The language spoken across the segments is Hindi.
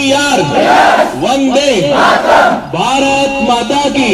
यार वंदे भारत माता की।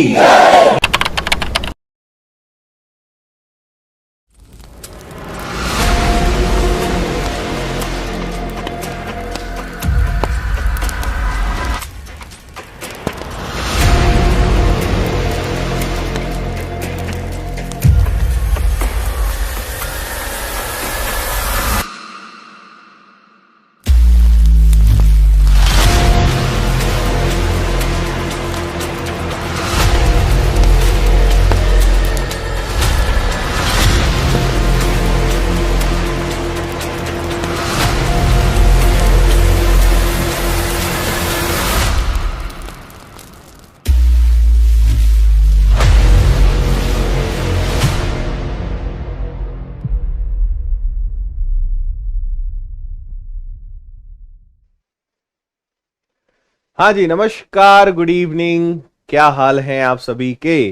हाँ जी, नमस्कार, गुड इवनिंग। क्या हाल हैं आप सभी के?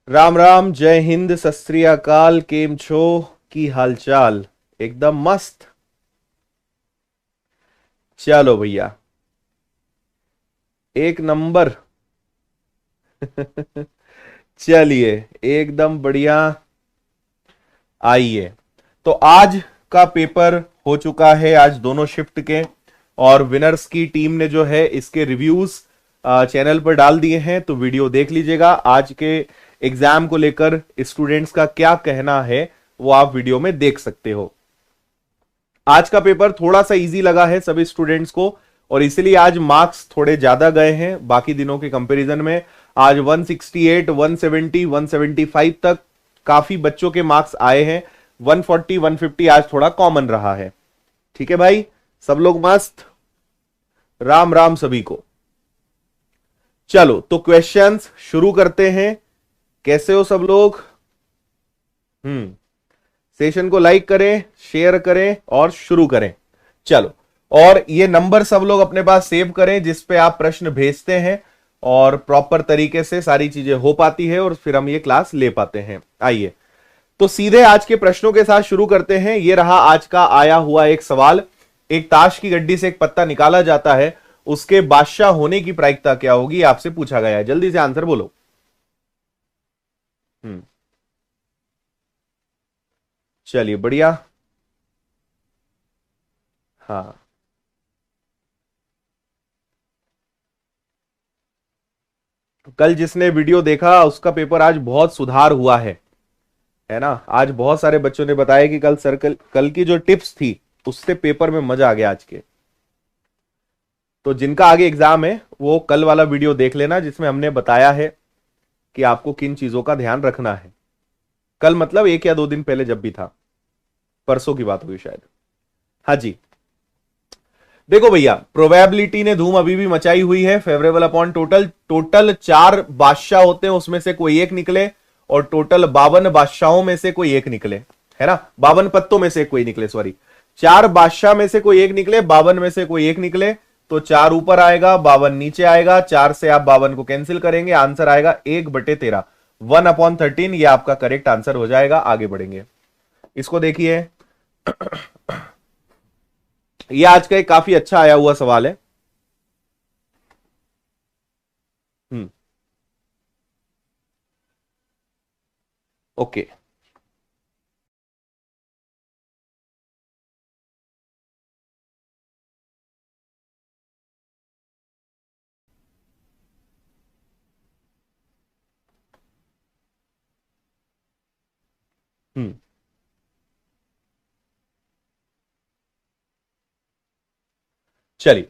राम राम, जय हिंद, सत श्री अकाल। केम छो की हालचाल? एकदम मस्त। चलो भैया, एक नंबर। चलिए, एकदम बढ़िया। आइए, तो आज का पेपर हो चुका है, आज दोनों शिफ्ट के, और विनर्स की टीम ने जो है इसके रिव्यूज चैनल पर डाल दिए हैं, तो वीडियो देख लीजिएगा। आज के एग्जाम को लेकर स्टूडेंट्स का क्या कहना है वो आप वीडियो में देख सकते हो। आज का पेपर थोड़ा सा इजी लगा है सभी स्टूडेंट्स को, और इसलिए आज मार्क्स थोड़े ज्यादा गए हैं बाकी दिनों के कंपैरिजन में। आज 168, 170, 175 तक काफी बच्चों के मार्क्स आए हैं। 140, 150 आज थोड़ा कॉमन रहा है। ठीक है भाई, सब लोग मस्त? राम राम सभी को। चलो, तो क्वेश्चंस शुरू करते हैं। कैसे हो सब लोग? सेशन को लाइक करें, शेयर करें और शुरू करें। चलो, और ये नंबर सब लोग अपने पास सेव करें जिस पे आप प्रश्न भेजते हैं, और प्रॉपर तरीके से सारी चीजें हो पाती है और फिर हम ये क्लास ले पाते हैं। आइए, तो सीधे आज के प्रश्नों के साथ शुरू करते हैं। ये रहा आज का आया हुआ एक सवाल। एक ताश की गड्डी से एक पत्ता निकाला जाता है, उसके बादशाह होने की प्रायिकता क्या होगी, आपसे पूछा गया है। जल्दी से आंसर बोलो। चलिए, बढ़िया। हाँ, कल जिसने वीडियो देखा उसका पेपर आज बहुत सुधार हुआ है ना। आज बहुत सारे बच्चों ने बताया कि कल कल की जो टिप्स थी उससे पेपर में मजा आ गया आज के। तो जिनका आगे एग्जाम है वो कल वाला वीडियो देख लेना, जिसमें हमने बताया है कि आपको किन चीजों का ध्यान रखना है। कल मतलब 1 या 2 दिन पहले जब भी था, परसों की बात हुई शायद। हाँ जी, देखो भैया, प्रोबेबिलिटी ने धूम अभी भी मचाई हुई है। फेवरेबल अपॉन टोटल 4 बादशाह होते हैं, उसमें से कोई एक निकले, और टोटल 52 बादशाहों में से कोई एक निकले, है ना। 52 पत्तों में से कोई निकले, सॉरी, 4 बादशाह में से कोई एक निकले, 52 में से कोई एक निकले, तो 4 ऊपर आएगा, 52 नीचे आएगा। 4 से आप 52 को कैंसिल करेंगे, आंसर आएगा 1/13, 1/13। ये आपका करेक्ट आंसर हो जाएगा। आगे बढ़ेंगे, इसको देखिए। ये आज का एक काफी अच्छा आया हुआ सवाल है। ओके, चलिए,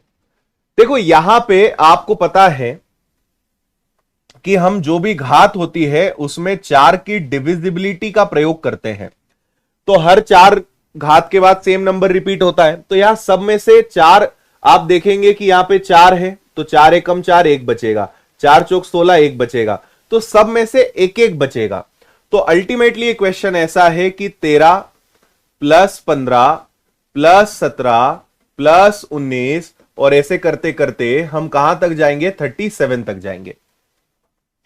देखो यहां पे आपको पता है कि हम जो भी घात होती है उसमें 4 की डिविजिबिलिटी का प्रयोग करते हैं। तो हर 4 घात के बाद सेम नंबर रिपीट होता है। तो यहां सब में से 4 आप देखेंगे कि यहां पे 4 है, तो 4 एकम 4, 1 बचेगा। 4 चौक 16, 1 बचेगा। तो सब में से एक एक बचेगा। तो अल्टीमेटली क्वेश्चन ऐसा है कि 13 + 15 + 17 + 19, और ऐसे करते करते हम कहां तक जाएंगे? 37 तक जाएंगे।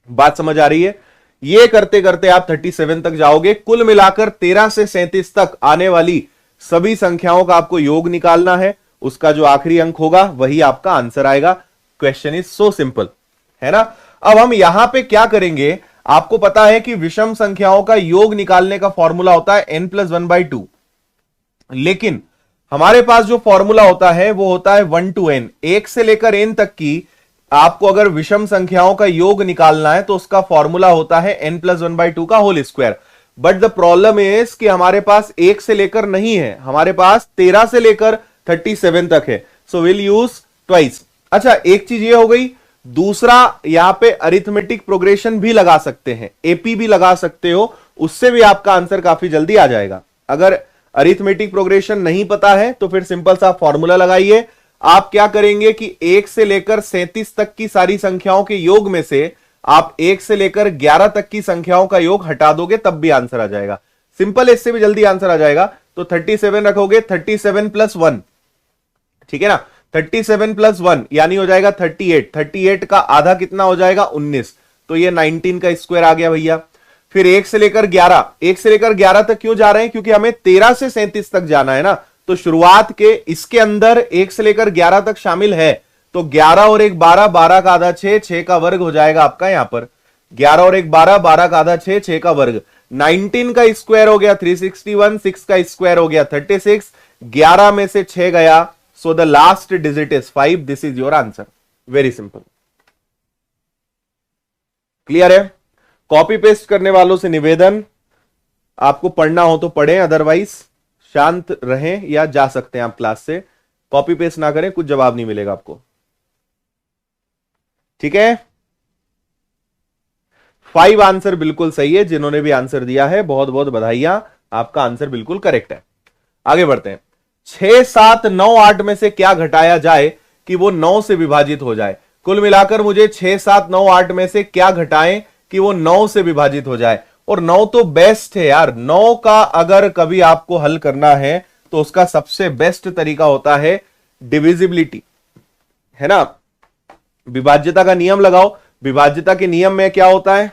बात समझ आ रही है? ये करते करते आप 37 तक जाओगे। कुल मिलाकर 13 से 37 तक आने वाली सभी संख्याओं का आपको योग निकालना है, उसका जो आखिरी अंक होगा वही आपका आंसर आएगा। क्वेश्चन इज सो सिंपल, है ना। अब हम यहां पे क्या करेंगे, आपको पता है कि विषम संख्याओं का योग निकालने का फॉर्मूला होता है n+1/2, लेकिन हमारे पास जो फॉर्मूला होता है वो होता है 1 to n, 1 से लेकर n तक की आपको अगर विषम संख्याओं का योग निकालना है तो उसका फॉर्मूला होता है n+1/2 का whole square. But the problem is कि हमारे पास 1 से लेकर नहीं है, हमारे पास 13 से लेकर 37 तक है, सो विल यूज ट्वाइस। अच्छा, एक चीज ये हो गई। दूसरा, यहां पे अरिथमेटिक प्रोग्रेशन भी लगा सकते हैं, एपी भी लगा सकते हो, उससे भी आपका आंसर काफी जल्दी आ जाएगा। अगर अरिथमेटिक प्रोग्रेशन नहीं पता है तो फिर सिंपल सा फॉर्मूला लगाइए। आप क्या करेंगे कि 1 से लेकर 37 तक की सारी संख्याओं के योग में से आप 1 से लेकर 11 तक की संख्याओं का योग हटा दोगे तब भी आंसर आ जाएगा। सिंपल, इससे भी जल्दी आंसर आ जाएगा। तो 37 रखोगे, 37 + 1, ठीक है ना, 37 + 1 यानी हो जाएगा 38, 38 का आधा कितना हो जाएगा 19, तो ये 19 का स्क्वायर आ गया भैया। फिर 1 से लेकर 11, 1 से लेकर 11 तक क्यों जा रहे हैं, क्योंकि हमें 13 से 37 तक जाना है ना, तो शुरुआत के इसके अंदर 1 से लेकर 11 तक शामिल है, तो 11 और 1 12, 12 का आधा 6, 6 का वर्ग हो जाएगा आपका यहां पर। 11 और 1 12, 12 का आधा 6, 6 का वर्ग। 19 का स्क्वायर हो गया 361, 6 का स्क्वायर हो गया 36, 11 में से 6 गया, so the last digit is 5। This is your answer, very simple. Clear है। कॉपी पेस्ट करने वालों से निवेदन, आपको पढ़ना हो तो पढ़ें, अदरवाइज शांत रहें या जा सकते हैं आप क्लास से। कॉपी पेस्ट ना करें, कुछ जवाब नहीं मिलेगा आपको, ठीक है। 5 आंसर बिल्कुल सही है। जिन्होंने भी आंसर दिया है बहुत बहुत बधाइयां, आपका आंसर बिल्कुल करेक्ट है। आगे बढ़ते हैं। 6 7 9 8 में से क्या घटाया जाए कि वो 9 से विभाजित हो जाए। कुल मिलाकर मुझे 6 7 9 8 में से क्या घटाएं कि वो 9 से विभाजित हो जाए। और 9 तो बेस्ट है यार। 9 का अगर कभी आपको हल करना है तो उसका सबसे बेस्ट तरीका होता है डिविजिबिलिटी, है ना। विभाज्यता का नियम लगाओ। विभाज्यता के नियम में क्या होता है,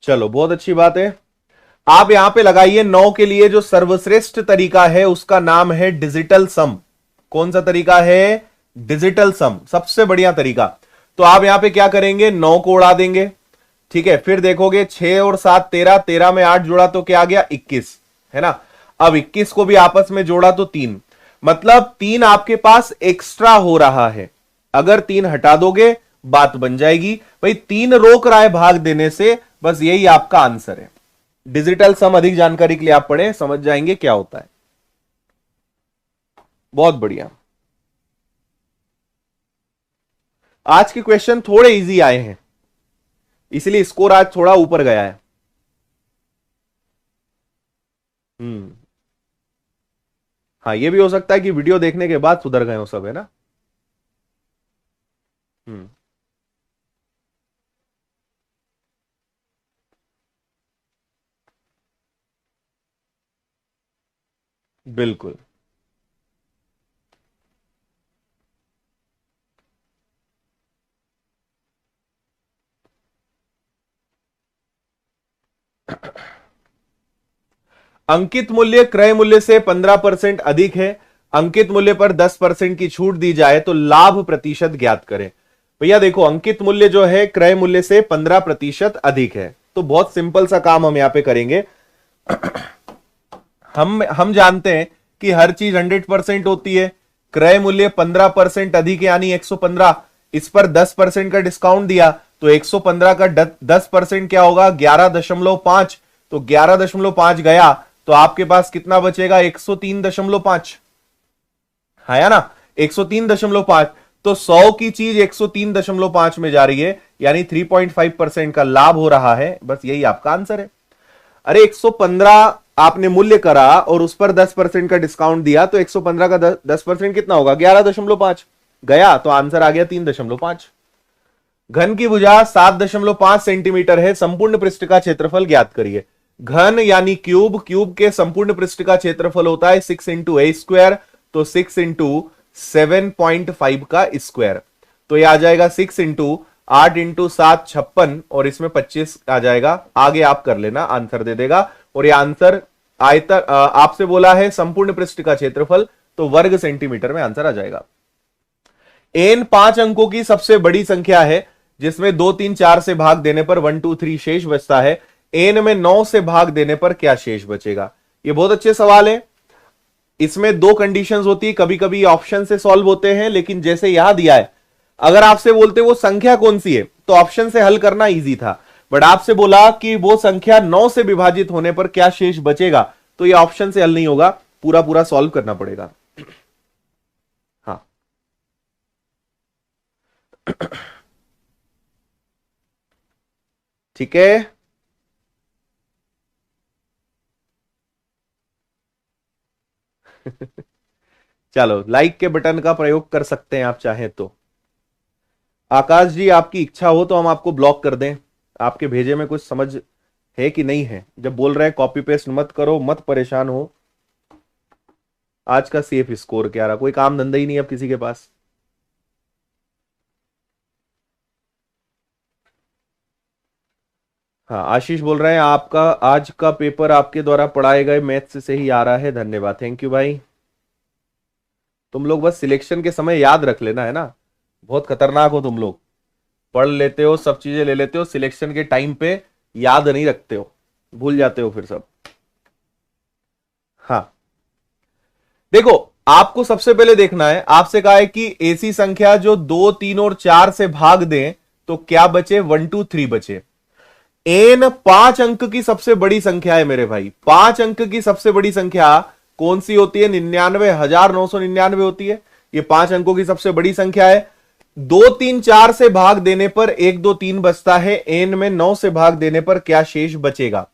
चलो बहुत अच्छी बात है। आप यहां पे लगाइए 9 के लिए जो सर्वश्रेष्ठ तरीका है उसका नाम है डिजिटल सम। कौन सा तरीका है, डिजिटल सम, सबसे बढ़िया तरीका। तो आप यहां पे क्या करेंगे, 9 को उड़ा देंगे, ठीक है। फिर देखोगे 6 और 7 13, 13 में 8 जोड़ा तो क्या आ गया 21, है ना। अब 21 को भी आपस में जोड़ा तो 3, मतलब 3 आपके पास एक्स्ट्रा हो रहा है। अगर 3 हटा दोगे बात बन जाएगी। भाई 3 रोक रहा है भाग देने से, बस यही आपका आंसर है। डिजिटल सम अधिक जानकारी के लिए आप पढ़ें, समझ जाएंगे क्या होता है। बहुत बढ़िया। आज के क्वेश्चन थोड़े इजी आए हैं, इसलिए स्कोर आज थोड़ा ऊपर गया है। हाँ, ये भी हो सकता है कि वीडियो देखने के बाद सुधर गए हो सब, है ना। बिल्कुल। अंकित मूल्य क्रय मूल्य से 15% अधिक है। अंकित मूल्य पर 10% की छूट दी जाए तो लाभ प्रतिशत ज्ञात करें। भैया देखो, अंकित मूल्य जो है क्रय मूल्य से 15% अधिक है, तो बहुत सिंपल सा काम हम यहां पे करेंगे। हम जानते हैं कि हर चीज 100% होती है। क्रय मूल्य 15% अधिक है यानी 115, इस पर 10% का डिस्काउंट दिया तो 115 का 10% क्या होगा 11.5, तो 11.5 गया तो आपके पास कितना बचेगा 103.5, है ना, 103.5। तो 100 की चीज 103.5 में जा रही है, यानी 3.5% का लाभ हो रहा है। बस यही आपका आंसर है। अरे 115 आपने मूल्य करा और उस पर 10% का डिस्काउंट दिया, तो 115 का 10% कितना होगा 11.5 गया, तो आंसर आ गया 3.5। घन की भुजा 7.5 सेंटीमीटर है। संपूर्ण पृष्ठ का क्षेत्रफल ज्ञात करिए। घन यानी क्यूब, क्यूब के संपूर्ण पृष्ठ का क्षेत्रफल होता है 6 × a स्क्वायर, तो 6 × 7.5 का स्क्वायर, तो ये आ जाएगा 6 × 8 × 7 56 और इसमें 25 आ जाएगा। आगे आप कर लेना, आंसर दे देगा। और ये आंसर आयतन आपसे बोला है संपूर्ण पृष्ठ का क्षेत्रफल, तो वर्ग सेंटीमीटर में आंसर आ जाएगा। एन 5 अंकों की सबसे बड़ी संख्या है जिसमें 2 3 4 से भाग देने पर 1 2 3 शेष बचता है। एन में 9 से भाग देने पर क्या शेष बचेगा? ये बहुत अच्छे सवाल है। इसमें दो कंडीशंस होती है, कभी कभी ऑप्शन से सॉल्व होते हैं, लेकिन जैसे यहां दिया है, अगर आपसे बोलते वो संख्या कौन सी है तो ऑप्शन से हल करना इजी था, बट आपसे बोला कि वो संख्या 9 से विभाजित होने पर क्या शेष बचेगा, तो ये ऑप्शन से हल नहीं होगा, पूरा पूरा सॉल्व करना पड़ेगा। हाँ ठीक है, चलो लाइक के बटन का प्रयोग कर सकते हैं आप चाहें तो। आकाश जी आपकी इच्छा हो तो हम आपको ब्लॉक कर दें, आपके भेजे में कुछ समझ है कि नहीं है? जब बोल रहे हैं कॉपी पेस्ट मत करो, मत परेशान हो। आज का सेफ स्कोर क्या रहा? कोई काम धंधा ही नहीं अब किसी के पास। हाँ आशीष बोल रहे हैं आपका आज का पेपर आपके द्वारा पढ़ाए गए मैथ्स से ही आ रहा है, धन्यवाद, थैंक यू भाई। तुम लोग बस सिलेक्शन के समय याद रख लेना, है ना, बहुत खतरनाक हो तुम लोग, पढ़ लेते हो सब चीजें ले लेते हो, सिलेक्शन के टाइम पे याद नहीं रखते हो, भूल जाते हो फिर सब। हाँ देखो, आपको सबसे पहले देखना है, आपसे कहा है कि ऐसी संख्या जो 2 3 और 4 से भाग दें तो क्या बचे? 1 2 3 बचे। एन 5 अंक की सबसे बड़ी संख्या है मेरे भाई। 5 अंक की सबसे बड़ी संख्या कौन सी होती है? 99,999 होती है। ये 5 अंकों की सबसे बड़ी संख्या है। 2 3 4 से भाग देने पर 1 2 3 बचता है। एन में 9 से भाग देने पर क्या शेष बचेगा?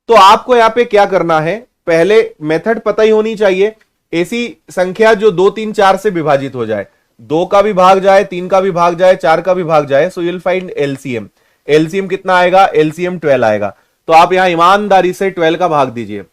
तो आपको यहां पे क्या करना है, पहले मेथड पता ही होनी चाहिए। ऐसी संख्या जो 2 3 4 से विभाजित हो जाए, 2 का भी भाग जाए, 3 का भी भाग जाए, 4 का भी भाग जाए, so you'll find LCM. LCM कितना आएगा? एलसीएम 12 आएगा। तो आप यहां ईमानदारी से 12 का भाग दीजिए।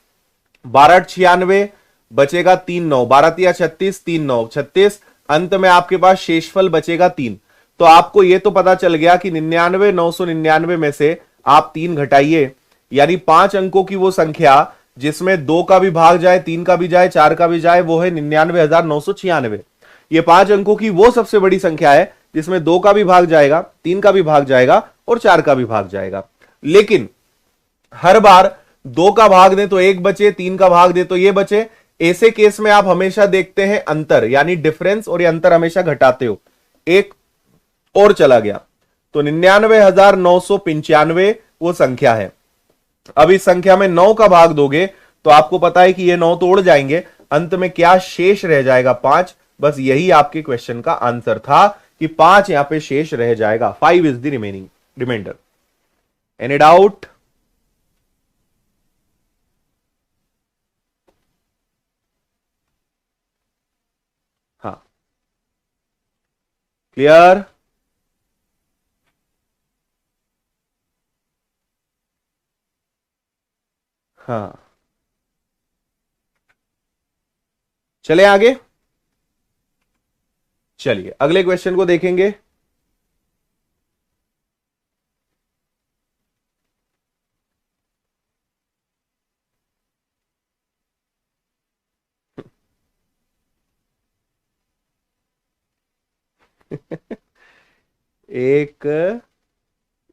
12 96 बचेगा 3 9, 12 तिया 36, 3 9 36, अंत में आपके पास शेषफल बचेगा 3। तो आपको यह तो पता चल गया कि 99,999 में से आप 3 घटाइए, यानी 5 अंकों की वो संख्या जिसमें 2 का भी भाग जाए, 3 का भी जाए, 4 का भी जाए, वो है 99,996। ये 5 अंकों की वो सबसे बड़ी संख्या है जिसमें 2 का भी भाग जाएगा, 3 का भी भाग जाएगा और 4 का भी भाग जाएगा। लेकिन हर बार 2 का भाग दे तो 1 बचे, 3 का भाग दे तो ये बचे। ऐसे केस में आप हमेशा देखते हैं अंतर, यानी डिफरेंस, और ये अंतर हमेशा घटाते हो। एक और चला गया तो 99,995 वो संख्या है। अब इस संख्या में 9 का भाग दोगे तो आपको पता है कि ये 9 तोड़ जाएंगे, अंत में क्या शेष रह जाएगा? 5। बस यही आपके क्वेश्चन का आंसर था कि 5 यहां पे शेष रह जाएगा। 5 is the remaining reminder. Any doubt? हाँ क्लियर? हाँ चले आगे, चलिए अगले क्वेश्चन को देखेंगे। एक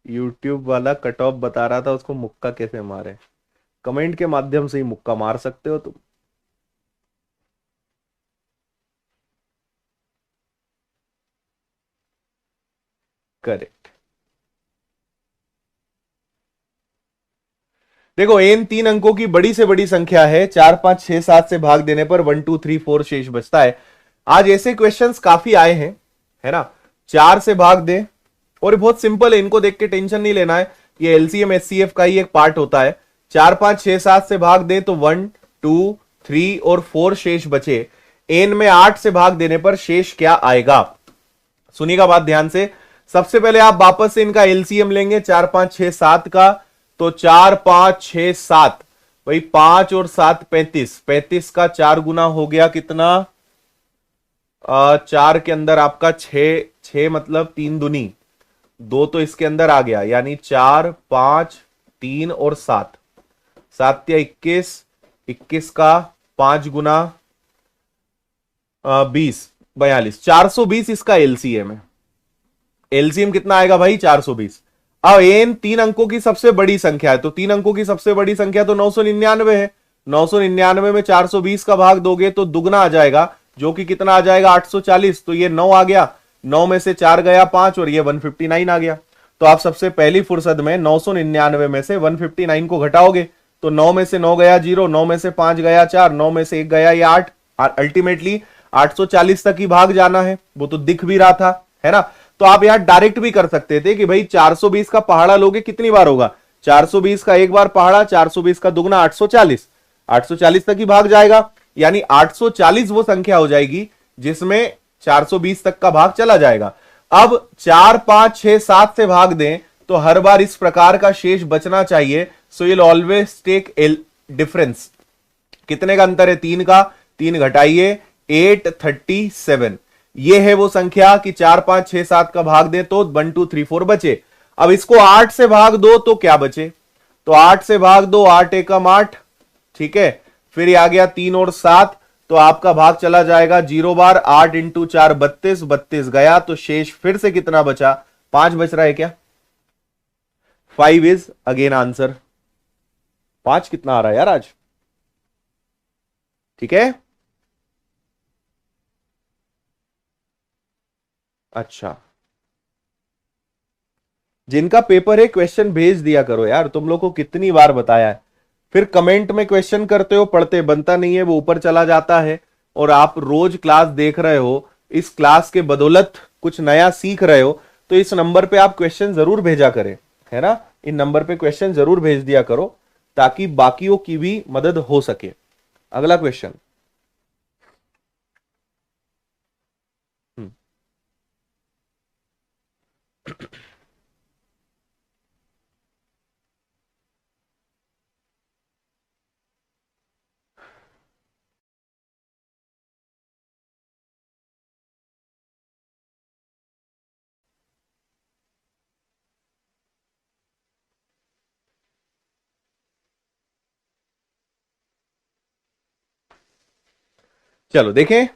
YouTube वाला कट ऑफ बता रहा था उसको मुक्का कैसे मारे। कमेंट के माध्यम से ही मुक्का मार सकते हो तुम। करेक्ट। देखो एन 3 अंकों की बड़ी से बड़ी संख्या है। 4 5 6 7 से भाग देने पर 1 2 3 4 शेष बचता है। आज ऐसे क्वेश्चंस काफी आए हैं, है ना। 4 से भाग दे, और बहुत सिंपल है, इनको देख के टेंशन नहीं लेना है, ये एलसीएम एचसीएफ का ही एक पार्ट होता है। 4 5 6 7 से भाग दे तो 1 2 3 और 4 शेष बचे। एन में 8 से भाग देने पर शेष क्या आएगा? सुनिएगा बात ध्यान से। सबसे पहले आप वापस से इनका एलसीएम लेंगे 4 5 6 7 का, तो 4 5 6 7, भाई 5 और 7 35, 35 का 4 गुना हो गया कितना? 4 के अंदर आपका 6, 6 मतलब 3 दुनी 2, तो इसके अंदर आ गया, यानी 4 5 3 और 7, 7 या 21, 21 का 5 गुना 20 42, 420 इसका एलसीएम है। एलसीएम कितना आएगा भाई? 420। अब एन 3 अंकों की सबसे बड़ी संख्या है, तो 3 अंकों की सबसे बड़ी संख्या तो 999 है। 999 में 420 का भाग दोगे तो दुगना आ जाएगा, जो कि कितना आ जाएगा? 840। तो ये 9 आ गया, 9 में से 4 गया 5 और ये 159 आ गया। तो आप सबसे पहली फुर्सत में 999 में से 159 को घटाओगे तो 9 में से 9 गया 0, 9 में से 5 गया 4, 9 में से 1 गया ये 8। अल्टीमेटली 840 तक ही भाग जाना है, वो तो दिख भी रहा था, है ना। तो आप यहां डायरेक्ट भी कर सकते थे कि भाई 420 का पहाड़ा लोगे कितनी बार होगा? 420 का एक बार पहाड़ा, 420 का दुगना 840, 840 तक ही भाग जाएगा। यानी 840 वो संख्या हो जाएगी जिसमें 420 तक का भाग चला जाएगा। अब 4 5 6 7 से भाग दें तो हर बार इस प्रकार का शेष बचना चाहिए। So you always take L difference. कितने का अंतर है? 3 का, 3 घटाइए 837। ये है वो संख्या कि 4 5 6 7 का भाग दें तो 1 2 3 4 बचे। अब इसको 8 से भाग दो तो क्या बचे? तो 8 से भाग दो, 8 एकम 8, ठीक है। फिर ये आ गया 3 और 7, तो आपका भाग चला जाएगा 0 बार। 8 इंटू 4 32, 32 गया तो शेष फिर से कितना बचा? 5 बच रहा है क्या? 5 इज अगेन आंसर। 5 कितना आ रहा है यार आज? ठीक है, अच्छा। जिनका पेपर है क्वेश्चन भेज दिया करो यार, तुम लोग को कितनी बार बताया है। फिर कमेंट में क्वेश्चन करते हो, पढ़ते बनता नहीं है, वो ऊपर चला जाता है। और आप रोज क्लास देख रहे हो, इस क्लास के बदौलत कुछ नया सीख रहे हो, तो इस नंबर पे आप क्वेश्चन जरूर भेजा करें, है ना। इन नंबर पे क्वेश्चन जरूर भेज दिया करो ताकि बाकियों की भी मदद हो सके। अगला क्वेश्चन, चलो देखें।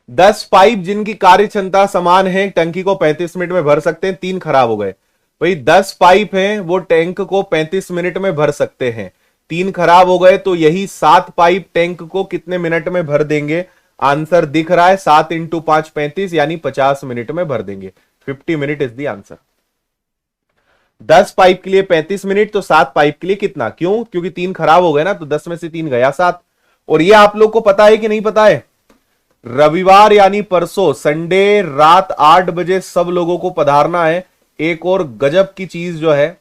10 पाइप जिनकी कार्य क्षमता समान है टंकी को 35 मिनट में भर सकते हैं, 3 खराब हो गए। भाई 10 पाइप हैं वो टैंक को 35 मिनट में भर सकते हैं, 3 खराब हो गए, तो यही 7 पाइप टैंक को कितने मिनट में भर देंगे? आंसर दिख रहा है, 7 इंटू 5 35, यानी 50 मिनट में भर देंगे। 50 minute is the answer. 10 pipe के लिए 35 मिनट, तो 7 पाइप के लिए कितना? क्यों? क्योंकि 3 खराब हो गए ना, तो 10 में से 3 गया 7। और ये आप लोग को पता है कि नहीं पता है? रविवार यानी परसों संडे रात 8 बजे सब लोगों को पधारना है। एक और गजब की चीज जो है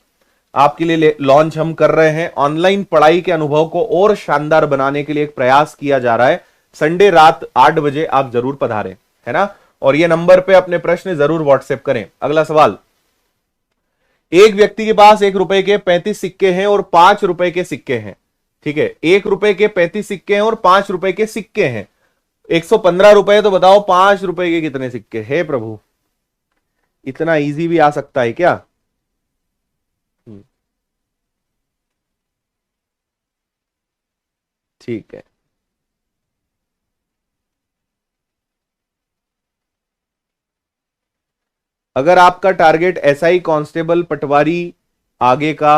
आपके लिए लॉन्च हम कर रहे हैं। ऑनलाइन पढ़ाई के अनुभव को और शानदार बनाने के लिए एक प्रयास किया जा रहा है। संडे रात 8 बजे आप जरूर पधारें, है ना। और ये नंबर पे अपने प्रश्न जरूर व्हाट्सएप करें। अगला सवाल, एक व्यक्ति के पास 1 रुपए के 35 सिक्के हैं और 5 रुपए के सिक्के हैं, ठीक है। 1 रुपए के 35 सिक्के हैं और 5 रुपए के सिक्के हैं। 115 रुपए, तो बताओ 5 रुपए के कितने सिक्के? हे प्रभु, इतना इजी भी आ सकता है क्या? ठीक है, अगर आपका टारगेट एसआई कांस्टेबल पटवारी आगे का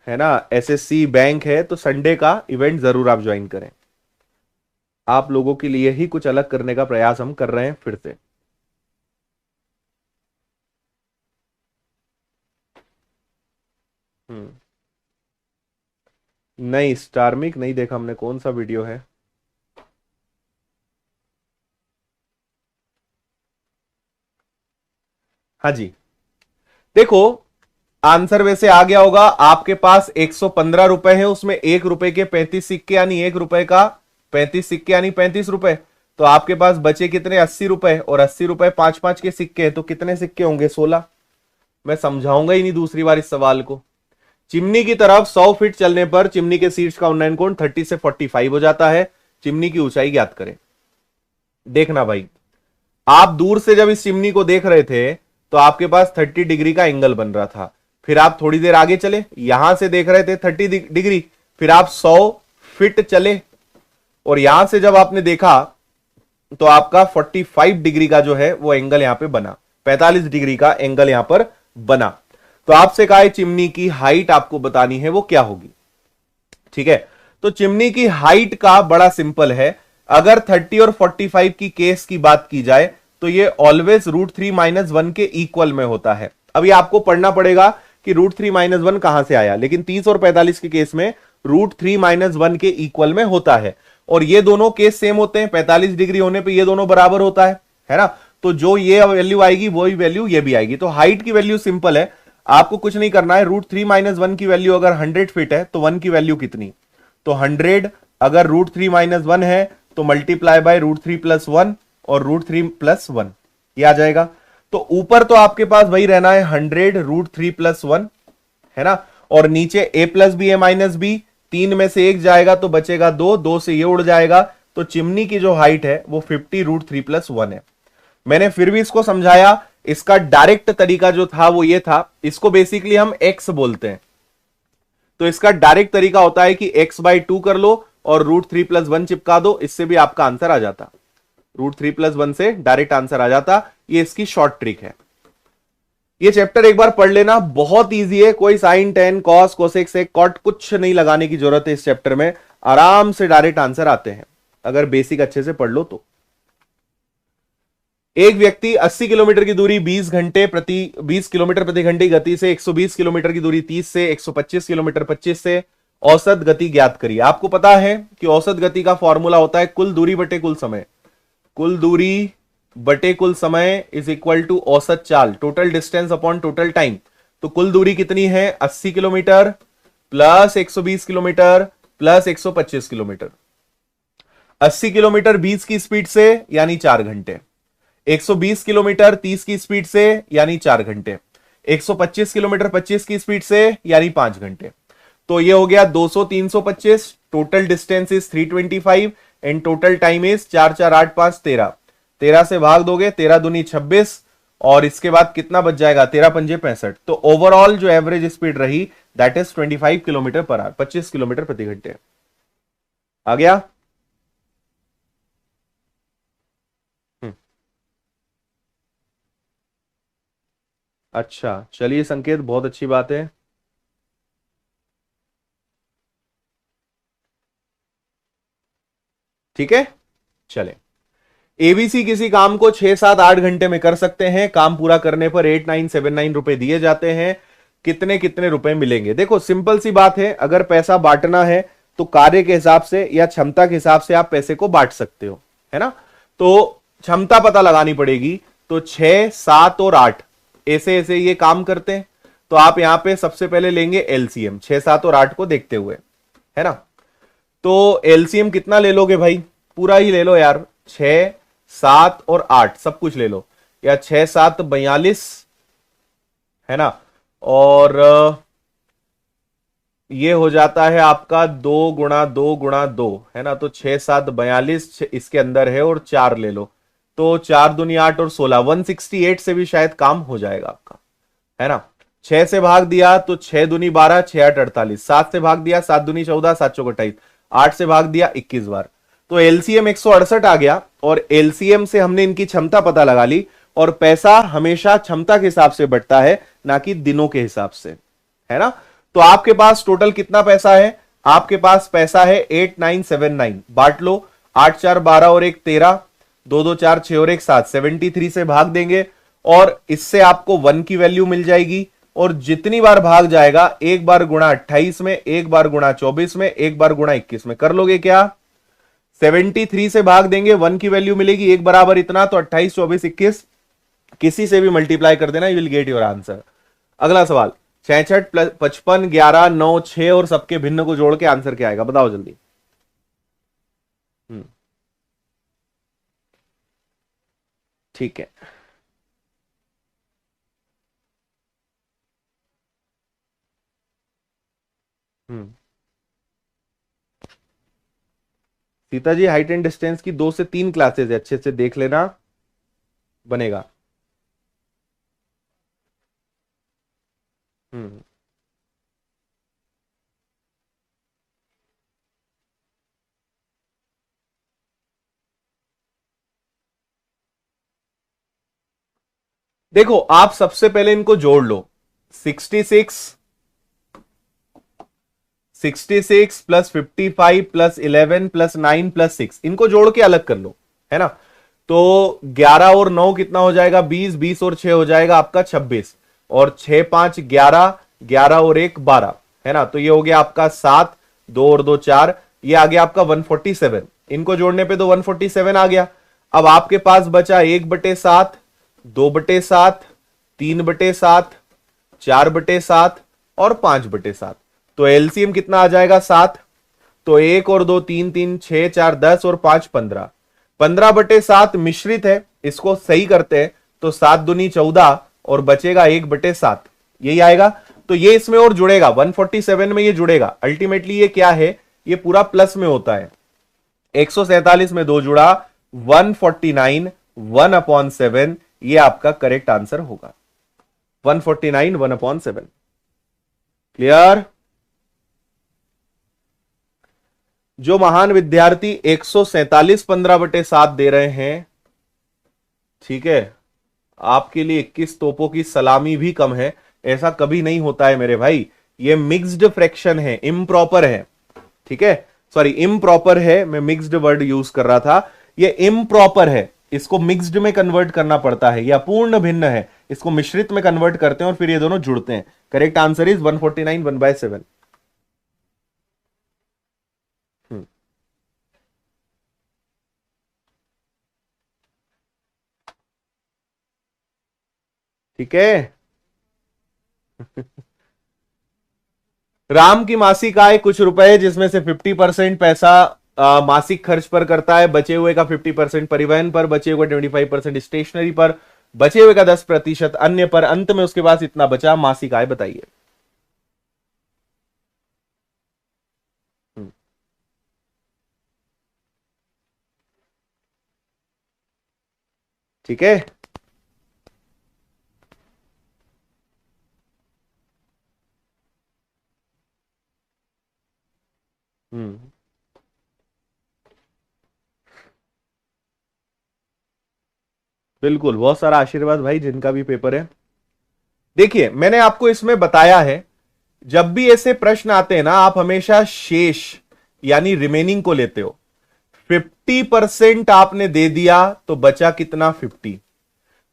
है ना, एसएससी बैंक है, तो संडे का इवेंट जरूर आप ज्वाइन करें। आप लोगों के लिए ही कुछ अलग करने का प्रयास हम कर रहे हैं फिर से। नहीं, स्टारमिक नहीं देखा हमने, कौन सा वीडियो है? हाँ जी, देखो आंसर वैसे आ गया होगा। आपके पास 115 रुपए है, उसमें 1 रुपए के 35 सिक्के, यानी 1 रुपए का 35 सिक्के यानी 35 रुपए। तो आपके पास बचे कितने? 80 रुपए। और 80 रुपए 5-5 के सिक्के हैं, तो कितने सिक्के होंगे? 16। मैं समझाऊंगा ही नहीं दूसरी बार इस सवाल को। चिमनी की तरफ 100 फीट चलने पर चिमनी के शीर्ष का उन्नयन कोण 30 से 45 हो जाता है। चिमनी की ऊंचाई ज्ञात करें। देखना भाई, आप दूर से जब इस चिमनी को देख रहे थे तो आपके पास 30 डिग्री का एंगल बन रहा था। फिर आप थोड़ी देर आगे चले, यहां से देख रहे थे 30 डिग्री, फिर आप 100 फिट चले, और यहां से जब आपने देखा तो आपका 45 डिग्री का जो है वो एंगल यहां पे बना, 45 डिग्री का एंगल यहां पर बना। तो आपसे कहा है चिमनी की हाइट आपको बतानी है वो क्या होगी। ठीक है, तो चिमनी की हाइट का बड़ा सिंपल है। अगर 30 और 45 की केस की बात की जाए तो ये ऑलवेज √3 - 1 के इक्वल में होता है। अभी आपको पढ़ना पड़ेगा कि √3 - 1 कहां से आया, लेकिन 30 और 45 के केस में √3 - 1 के इक्वल में होता है। और ये दोनों केस सेम होते हैं, 45 डिग्री होने पे ये दोनों बराबर होता है ना। तो जो ये वैल्यू आएगी वही वैल्यू ये भी आएगी। तो हाइट की वैल्यू सिंपल है, आपको कुछ नहीं करना है। √3 - 1 की वैल्यू अगर 100 फीट है तो 1 की वैल्यू कितनी, तो 100 अगर √3 - 1 है तो मल्टीप्लाई बाय √3 + 1 और √3 + 1 ये आ जाएगा। तो ऊपर तो आपके पास वही रहना है 100 √3 + 1 है ना, और नीचे a + b a - b, 3 में से 1 जाएगा तो बचेगा 2, 2 से ये उड़ जाएगा। तो चिमनी की जो हाइट है वो 50 √3 + 1 है। मैंने फिर भी इसको समझाया, इसका डायरेक्ट तरीका जो था वो ये था, इसको बेसिकली हम x बोलते हैं। तो इसका डायरेक्ट तरीका होता है कि x/2 कर लो और √3 + 1 चिपका दो, इससे भी आपका आंसर आ जाता। √3 + 1 से डायरेक्ट आंसर आ जाता। ये इसकी शॉर्ट ट्रिक है। ये चैप्टर एक बार पढ़ लेना, बहुत इजी है। कोई साइन, टेन, कॉस, कोसेक, सेक, कॉट कुछ नहीं लगाने की जरूरत है इस चैप्टर में, आराम से डायरेक्ट आंसर आते हैं अगर बेसिक अच्छे से पढ़ लो तो। एक व्यक्ति 80 किलोमीटर की दूरी 20 किलोमीटर प्रति घंटे की गति से 120 किलोमीटर की दूरी 30 से 125 किलोमीटर 25 से औसत गति ज्ञात करिए। आपको पता है कि औसत गति का फॉर्मूला होता है कुल दूरी बटे कुल समय। कुल दूरी बटे कुल समय इज इक्वल टू औसत चाल, total distance upon total time. तो कुल दूरी कितनी है, 80 kilometre plus 120 kilometre plus 125 kilometre. 80 kilometre 20 की स्पीड से यानी 4 घंटे, 120 किलोमीटर 30 की स्पीड से यानी 4 घंटे, 125 किलोमीटर 25 की स्पीड से यानी 5 घंटे। तो ये हो गया 200 325, total distance is 325 and total time is 4 4 8 5 13। 13 से भाग दोगे, 13 दूनी 26, और इसके बाद कितना बच जाएगा, 13 पंजे 65। तो ओवरऑल जो एवरेज स्पीड रही that is 25 kilometre per hour, 25 kilometre प्रति घंटे। आ गया। हम्म, अच्छा चलिए संकेत, बहुत अच्छी बात है। ठीक है, चले। एबीसी किसी काम को 6 7 8 घंटे में कर सकते हैं, काम पूरा करने पर 8979 रुपए दिए जाते हैं। कितने कितने रुपए मिलेंगे, देखो सिंपल सी बात है, अगर पैसा बांटना है तो कार्य के हिसाब से या क्षमता के हिसाब से आप पैसे को बांट सकते हो, है ना। तो क्षमता पता लगानी पड़ेगी। तो 6 7 और 8 ऐसे ऐसे ये काम करते हैं। तो आप यहां पे सबसे पहले लेंगे एलसीएम 6 7 और 8 को देखते हुए, है ना। तो एलसीएम कितना ले लोगे भाई, पूरा ही ले लो यार, 6 7 और 8 सब कुछ ले लो, या 6 7 42 है ना, और ये हो जाता है आपका 2 × 2 × 2 है ना। तो 6 7 42 इसके अंदर है और 4 ले लो, तो 4 दूनी 8 और 16 168 से भी शायद काम हो जाएगा आपका, है ना। 6 से भाग दिया तो 6 दूनी 12, 6 8 48, 7 से भाग दिया 7 दूनी 14, 7 चौक 28, 8 से भाग दिया 21 बार। तो एलसीएम 168 आ गया, और एलसीएम से हमने इनकी क्षमता पता लगा ली। और पैसा हमेशा क्षमता के हिसाब से बढ़ता है, ना कि दिनों के हिसाब से, है ना। तो आपके पास टोटल कितना पैसा है, आपके पास पैसा है 8979, बांट लो, 8 4 12 और 1 13, 2 2 4 6 और 1 7, 73 से भाग देंगे और इससे आपको 1 की वैल्यू मिल जाएगी। और जितनी बार भाग जाएगा, एक बार गुणा 28 में, एक बार गुणा 24 में, एक बार गुणा 21 में, कर लोगे क्या, 73 से भाग देंगे, 1 की वैल्यू मिलेगी, एक बराबर इतना, तो 28 24 21 किसी से भी मल्टीप्लाई कर देना, you will get your answer. अगला सवाल, 66 प्लस 55 11 9 6 और सबके भिन्न को जोड़ के आंसर क्या आएगा, बताओ जल्दी। हम्म, ठीक है। हम्म, Sita ji height and distance की 2 से 3 क्लासेस है, अच्छे से देख लेना, बनेगा। हम्म, देखो आप सबसे पहले इनको जोड़ लो, 66 प्लस 55 प्लस 11 प्लस 9 प्लस 6, इनको जोड़ के अलग कर लो, है ना। तो 11 और 9 कितना हो जाएगा, 20, 20 और 6 हो जाएगा आपका 26, और 6 5 11, 11 और 1 12, है ना। तो ये हो गया आपका 7, 2 और 2 4, ये आ गया आपका 147। इनको जोड़ने पे तो 147 आ गया। अब आपके पास बचा 1/7, 2/7, 3/7, 4/7 और 5/7। तो एलसीएम कितना आ जाएगा, 7। तो 1 और 2 3 3 6 4 10 और 5 15, 15/7 मिश्रित है, इसको सही करते हैं तो 7 दूनी 14 और बचेगा 1/7, यही आएगा। तो ये इसमें और जुड़ेगा, 147 में ये जुड़ेगा। अल्टीमेटली ये क्या है, ये पूरा प्लस में होता है। 147 में 2 जुड़ा, 149 1/7, ये आपका करेक्ट आंसर होगा, 149 1/7। क्लियर। जो महान विद्यार्थी 147 15/7 दे रहे हैं, ठीक है, आपके लिए 21 तोपों की सलामी भी कम है। ऐसा कभी नहीं होता है मेरे भाई, ये मिक्स्ड फ्रैक्शन है, इम्प्रॉपर है, ठीक है, सॉरी इम्प्रॉपर है, मैं मिक्स्ड वर्ड यूज कर रहा था, ये इम्प्रॉपर है, इसको मिक्स्ड में कन्वर्ट करना पड़ता है, या पूर्ण भिन्न है, इसको मिश्रित में कन्वर्ट करते हैं और फिर ये दोनों जुड़ते हैं। Correct answer is 149 1/7। ठीक है। राम की मासिक आय कुछ रुपए, जिसमें से 50% पैसा मासिक खर्च पर करता है, बचे हुए का 50% परिवहन पर, बचे हुए 25% स्टेशनरी पर, बचे हुए का 10% अन्य पर, अंत में उसके पास इतना बचा। मासिक आय बताइए। ठीक है। बिल्कुल, बहुत सारा आशीर्वाद भाई जिनका भी पेपर है। देखिए मैंने आपको इसमें बताया है, जब भी ऐसे प्रश्न आते हैं ना, आप हमेशा शेष यानी रिमेनिंग को लेते हो। 50% आपने दे दिया तो बचा कितना, 50।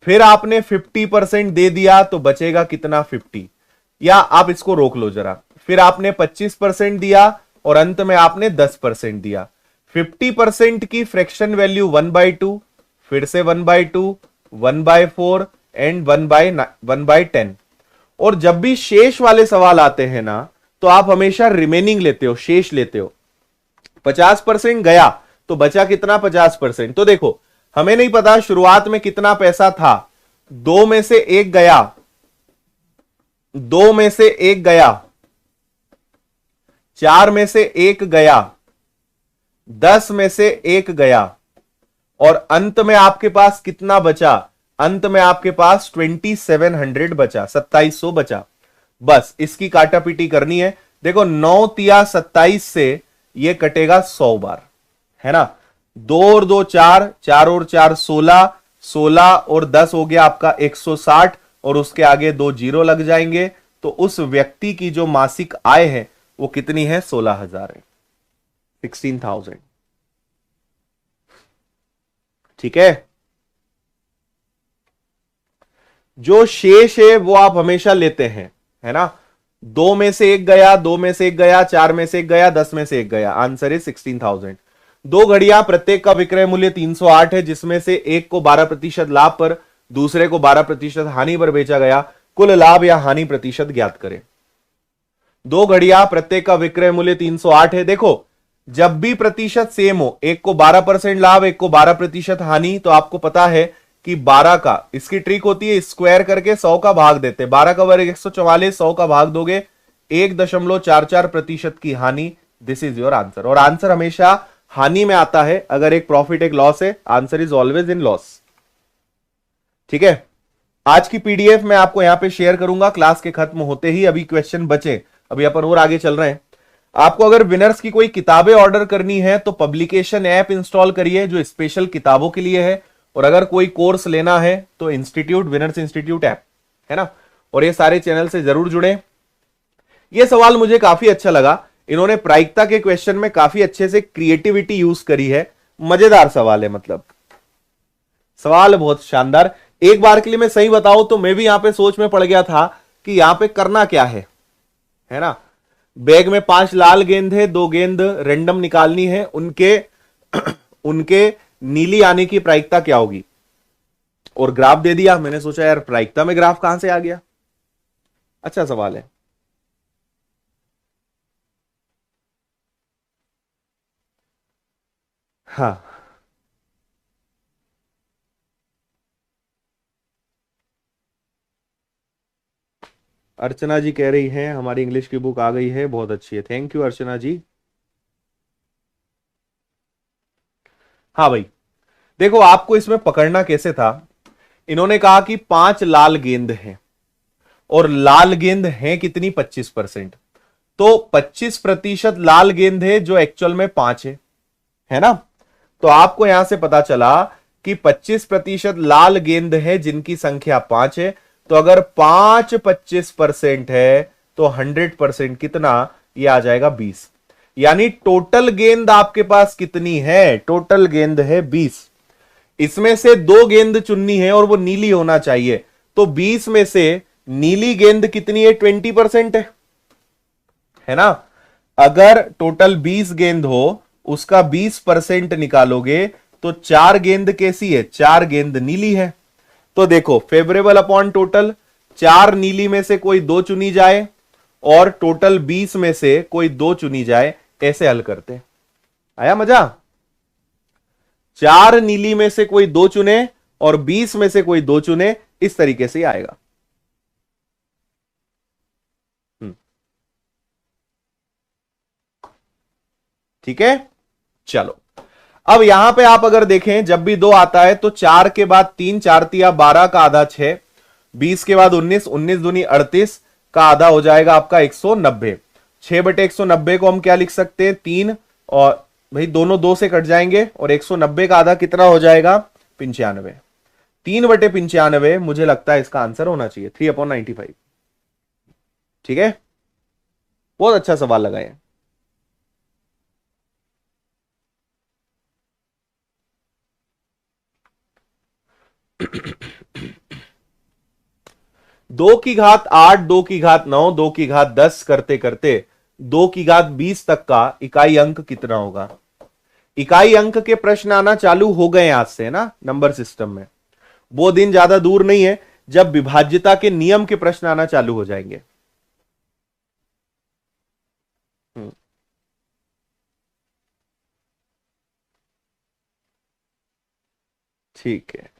फिर आपने 50% दे दिया तो बचेगा कितना, 50। या आप इसको रोक लो जरा, फिर आपने 25% दिया और अंत में आपने 10% दिया। 50% की फ्रैक्शन वैल्यू 1/2, फिर से 1/2, 1/4 एंड 1/10। और जब भी शेष वाले सवाल आते हैं ना, तो आप हमेशा रिमेनिंग लेते हो, शेष लेते हो। 50% गया तो बचा कितना, 50%। तो देखो हमें नहीं पता शुरुआत में कितना पैसा था, 2 में से 1 गया, 2 में से 1 गया, 4 में से 1 गया, 10 में से 1 गया, और अंत में आपके पास कितना बचा, अंत में आपके पास 2700 बचा, 2700 बचा। बस इसकी काटापीटी करनी है। देखो 9 तिया 27 से ये कटेगा 100 बार, है ना। 2 और 2 4, 4 और 4 16, 16 और 10 हो गया आपका 160, और उसके आगे 2 जीरो लग जाएंगे। तो उस व्यक्ति की जो मासिक आय है वो कितनी है, 16,000 है, 16,000। ठीक है। जो शेष है वो आप हमेशा लेते हैं, है ना। 2 में से 1 गया, 2 में से 1 गया, 4 में से 1 गया, 10 में से 1 गया, आंसर है 16,000। 2 घड़ियां, प्रत्येक का विक्रय मूल्य 308 है, जिसमें से एक को 12% लाभ पर, दूसरे को 12% हानि पर बेचा गया। कुल लाभ या हानि प्रतिशत ज्ञात करें। 2 घड़ियां, प्रत्येक का विक्रय मूल्य 308 है। देखो जब भी प्रतिशत सेम हो, एक को 12% लाभ, एक को 12% हानि, तो आपको पता है कि 12 का, इसकी ट्रिक होती है स्क्वायर करके 100 का भाग देते। 12 का वर्ग 144, 100 का भाग दोगे 1.44% की हानि। This is your answer. और आंसर हमेशा हानि में आता है, अगर एक प्रॉफिट एक लॉस है, answer is always in loss. ठीक है। आज की पीडीएफ मैं आपको यहां पे शेयर करूंगा क्लास के खत्म होते ही। अभी क्वेश्चन बचे, अभी अपन और आगे चल रहे हैं। आपको अगर विनर्स की कोई किताबें ऑर्डर करनी है तो पब्लिकेशन ऐप इंस्टॉल करिए, जो स्पेशल किताबों के लिए है। और अगर कोई कोर्स लेना है तो इंस्टीट्यूट, विनर्स इंस्टीट्यूट ऐप है ना, और ये सारे चैनल से जरूर जुड़े। ये सवाल मुझे काफी अच्छा लगा, इन्होंने प्रायिकता के क्वेश्चन में काफी अच्छे से क्रिएटिविटी यूज करी है, मजेदार सवाल है, मतलब सवाल बहुत शानदार। एक बार के लिए मैं सही बताऊं तो मैं भी यहां पे सोच में पड़ गया था कि यहां पे करना क्या है ना। बैग में 5 लाल गेंद है, 2 गेंद रेंडम निकालनी है, उनके उनके नीली आने की प्रायिकता क्या होगी, और ग्राफ दे दिया। मैंने सोचा यार प्रायिकता में ग्राफ कहां से आ गया, अच्छा सवाल है। हाँ, अर्चना जी कह रही हैं हमारी इंग्लिश की बुक आ गई है, बहुत अच्छी है, थैंक यू अर्चना जी। हाँ भाई, देखो आपको इसमें पकड़ना कैसे था, इन्होंने कहा कि 5 लाल गेंद हैं और लाल गेंद है कितनी, 25%। तो 25% लाल गेंद है जो एक्चुअल में 5 है ना। तो आपको यहां से पता चला कि 25% लाल गेंद है जिनकी संख्या 5 है। तो अगर 5 25% है तो 100% कितना, ये आ जाएगा 20। यानी टोटल गेंद आपके पास कितनी है, टोटल गेंद है 20। इसमें से 2 गेंद चुननी है और वो नीली होना चाहिए, तो 20 में से नीली गेंद कितनी है, 20% है ना। अगर टोटल 20 गेंद हो, उसका 20% निकालोगे तो 4 गेंद कैसी है, 4 गेंद नीली है। तो देखो फेवरेबल अपॉन टोटल, 4 नीली में से कोई 2 चुनी जाए और टोटल 20 में से कोई 2 चुनी जाए, ऐसे हल करते। आया मजा, 4 नीली में से कोई 2 चुने और 20 में से कोई 2 चुने, इस तरीके से आएगा। ठीक है, चलो अब यहां पे आप अगर देखें जब भी 2 आता है तो 4 के बाद 3, 4 तिया 12 का आधा 6, 20 के बाद 19, 19 दूनी 38 का आधा हो जाएगा आपका 190। 6/190 को हम क्या लिख सकते हैं, 3, और भाई दोनों 2 से कट जाएंगे और 190 का आधा कितना हो जाएगा, 95। 3/95 मुझे लगता है इसका आंसर होना चाहिए, 3/95। ठीक है, बहुत अच्छा सवाल लगाए। दो की घात 8, 2 की घात 9, 2 की घात 10 करते करते 2 की घात 20 तक का इकाई अंक कितना होगा। इकाई अंक के प्रश्न आना चालू हो गए आज से ना नंबर सिस्टम में, वो दिन ज्यादा दूर नहीं है जब विभाज्यता के नियम के प्रश्न आना चालू हो जाएंगे। ठीक है,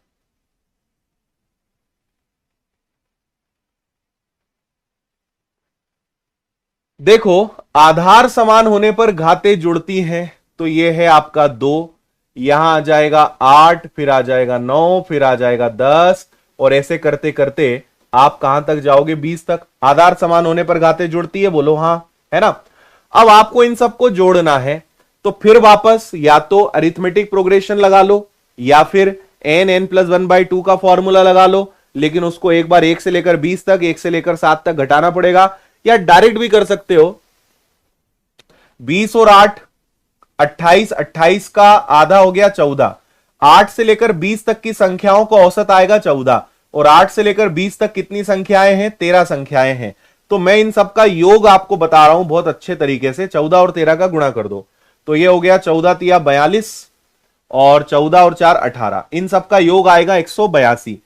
देखो आधार समान होने पर घातें जुड़ती हैं, तो यह है आपका 2, यहां आ जाएगा 8, फिर आ जाएगा 9, फिर आ जाएगा 10, और ऐसे करते करते आप कहां तक जाओगे, 20 तक। आधार समान होने पर घातें जुड़ती है, बोलो हां, है ना। अब आपको इन सबको जोड़ना है, तो फिर वापस या तो अरिथमेटिक प्रोग्रेशन लगा लो या फिर n+1/2 का फॉर्मूला लगा लो, लेकिन उसको एक बार 1 से लेकर 20 तक, 1 से लेकर 7 तक घटाना पड़ेगा, या डायरेक्ट भी कर सकते हो। 20 और 8 28, 28 का आधा हो गया 14। 8 से लेकर 20 तक की संख्याओं का औसत आएगा 14, और 8 से लेकर 20 तक कितनी संख्याएं हैं, 13 संख्याएं हैं। तो मैं इन सबका योग आपको बता रहा हूं बहुत अच्छे तरीके से, 14 और 13 का गुणा कर दो, तो ये हो गया 14 तिया 42 और 14 और 4 18, इन सबका योग आएगा 182।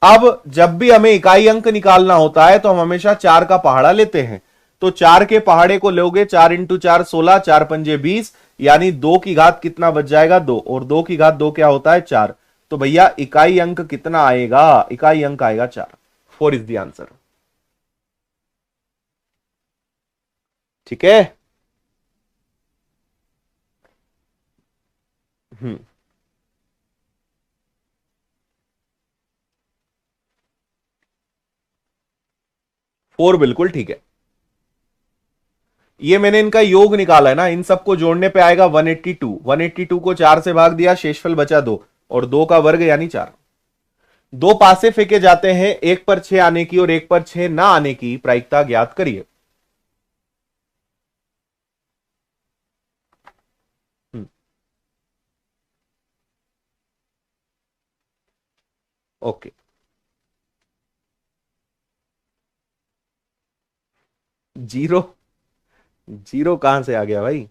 अब जब भी हमें इकाई अंक निकालना होता है तो हम हमेशा 4 का पहाड़ा लेते हैं, तो 4 के पहाड़े को लोगे, 4 × 4 16, 4 पंजे 20, यानी 2 की घात कितना बच जाएगा, 2, और 2 की घात 2 क्या होता है, 4। तो भैया इकाई अंक कितना आएगा, इकाई अंक आएगा 4। 4 इज द आंसर। ठीक है, 4 बिल्कुल ठीक है। ये मैंने इनका योग निकाला है ना, इन सबको जोड़ने पे आएगा 182। 182 को 4 से भाग दिया, शेषफल बचा 2, और 2 का वर्ग यानी 4। 2 पासे फेंके जाते हैं, एक पर 6 आने की और एक पर 6 ना आने की प्रायिकता ज्ञात करिए। Okay, zero? जीरो कहां से आ गया भाई?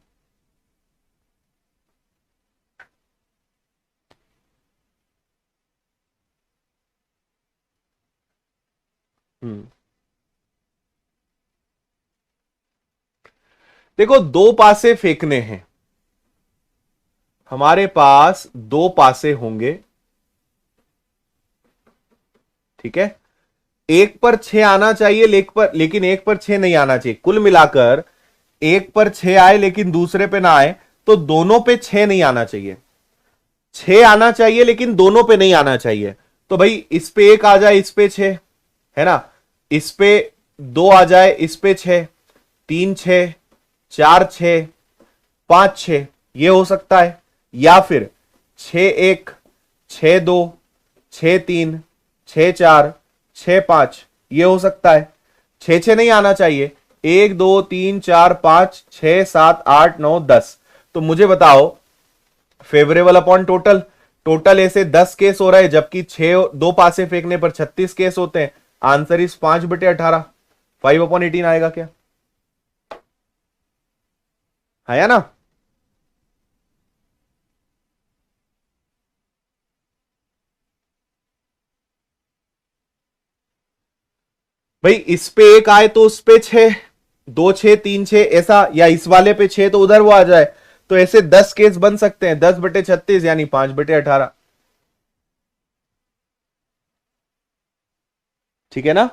हम्म देखो, 2 पासे फेंकने हैं, हमारे पास 2 पासे होंगे, ठीक है। एक पर 6 आना चाहिए, लेकिन एक पर 6 नहीं आना चाहिए। कुल मिलाकर एक पर 6 आए लेकिन दूसरे पे ना आए, तो दोनों पे 6 नहीं आना चाहिए। 6 आना चाहिए लेकिन दोनों पे नहीं आना चाहिए। तो भाई इस पे 1 आ जाए, इस पे 6, है ना। इस पे 2 आ जाए, इस पे 6, 3 6, 4 6, 5 6, ये हो सकता है। या फिर 6 1, 6 2, 6 3, 6 4, 6 5, ये हो सकता है। 6 6 नहीं आना चाहिए। 1 2 3 4 5 6 7 8 9 10। तो मुझे बताओ, फेवरेबल अपॉन टोटल, टोटल ऐसे 10 केस हो रहे हैं, जबकि 6 2 पासे फेंकने पर 36 केस होते हैं। आंसर इस 5/18, 5/18 आएगा क्या? है ना। भाई इस पे 1 आए तो उस पे 6, 2 6 3 6 ऐसा, या इस वाले पे 6 तो उधर वो आ जाए। तो ऐसे 10 केस बन सकते हैं, 10/36 यानी 5/18, ठीक है ना।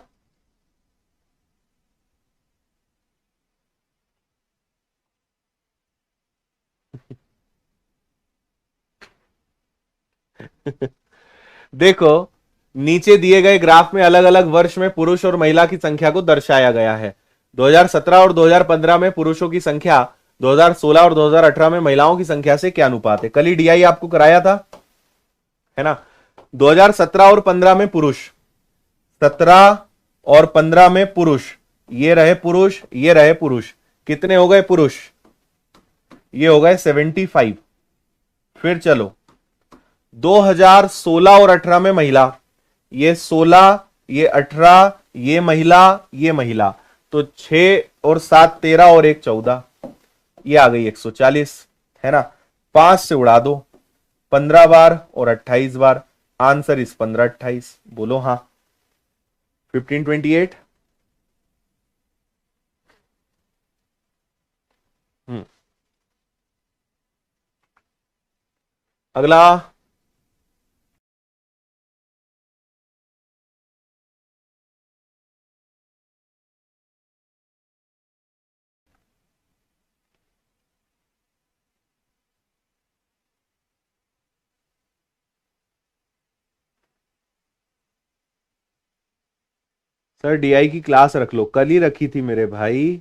देखो, नीचे दिए गए ग्राफ में अलग अलग वर्ष में पुरुष और महिला की संख्या को दर्शाया गया है। 2017 और 2015 में पुरुषों की संख्या 2016 और 2018 में महिलाओं की संख्या से क्या अनुपात है? कल ही डीआई आपको कराया था, है ना। 2017 और 15 में पुरुष, 17 और 15 में पुरुष, ये रहे पुरुष, ये रहे पुरुष, कितने हो गए पुरुष? ये हो गए 75। फिर चलो 2016 और 18 में महिला, ये 16, ये 18, ये महिला, ये महिला, तो 6 और 7 13 और 1 14, ये आ गई 140, है ना। 5 से उड़ा दो, 15 बार और 28 बार, आंसर इस 15/28, बोलो हाँ। 15/28। अगला, सर डीआई की क्लास रख लो, कल ही रखी थी मेरे भाई,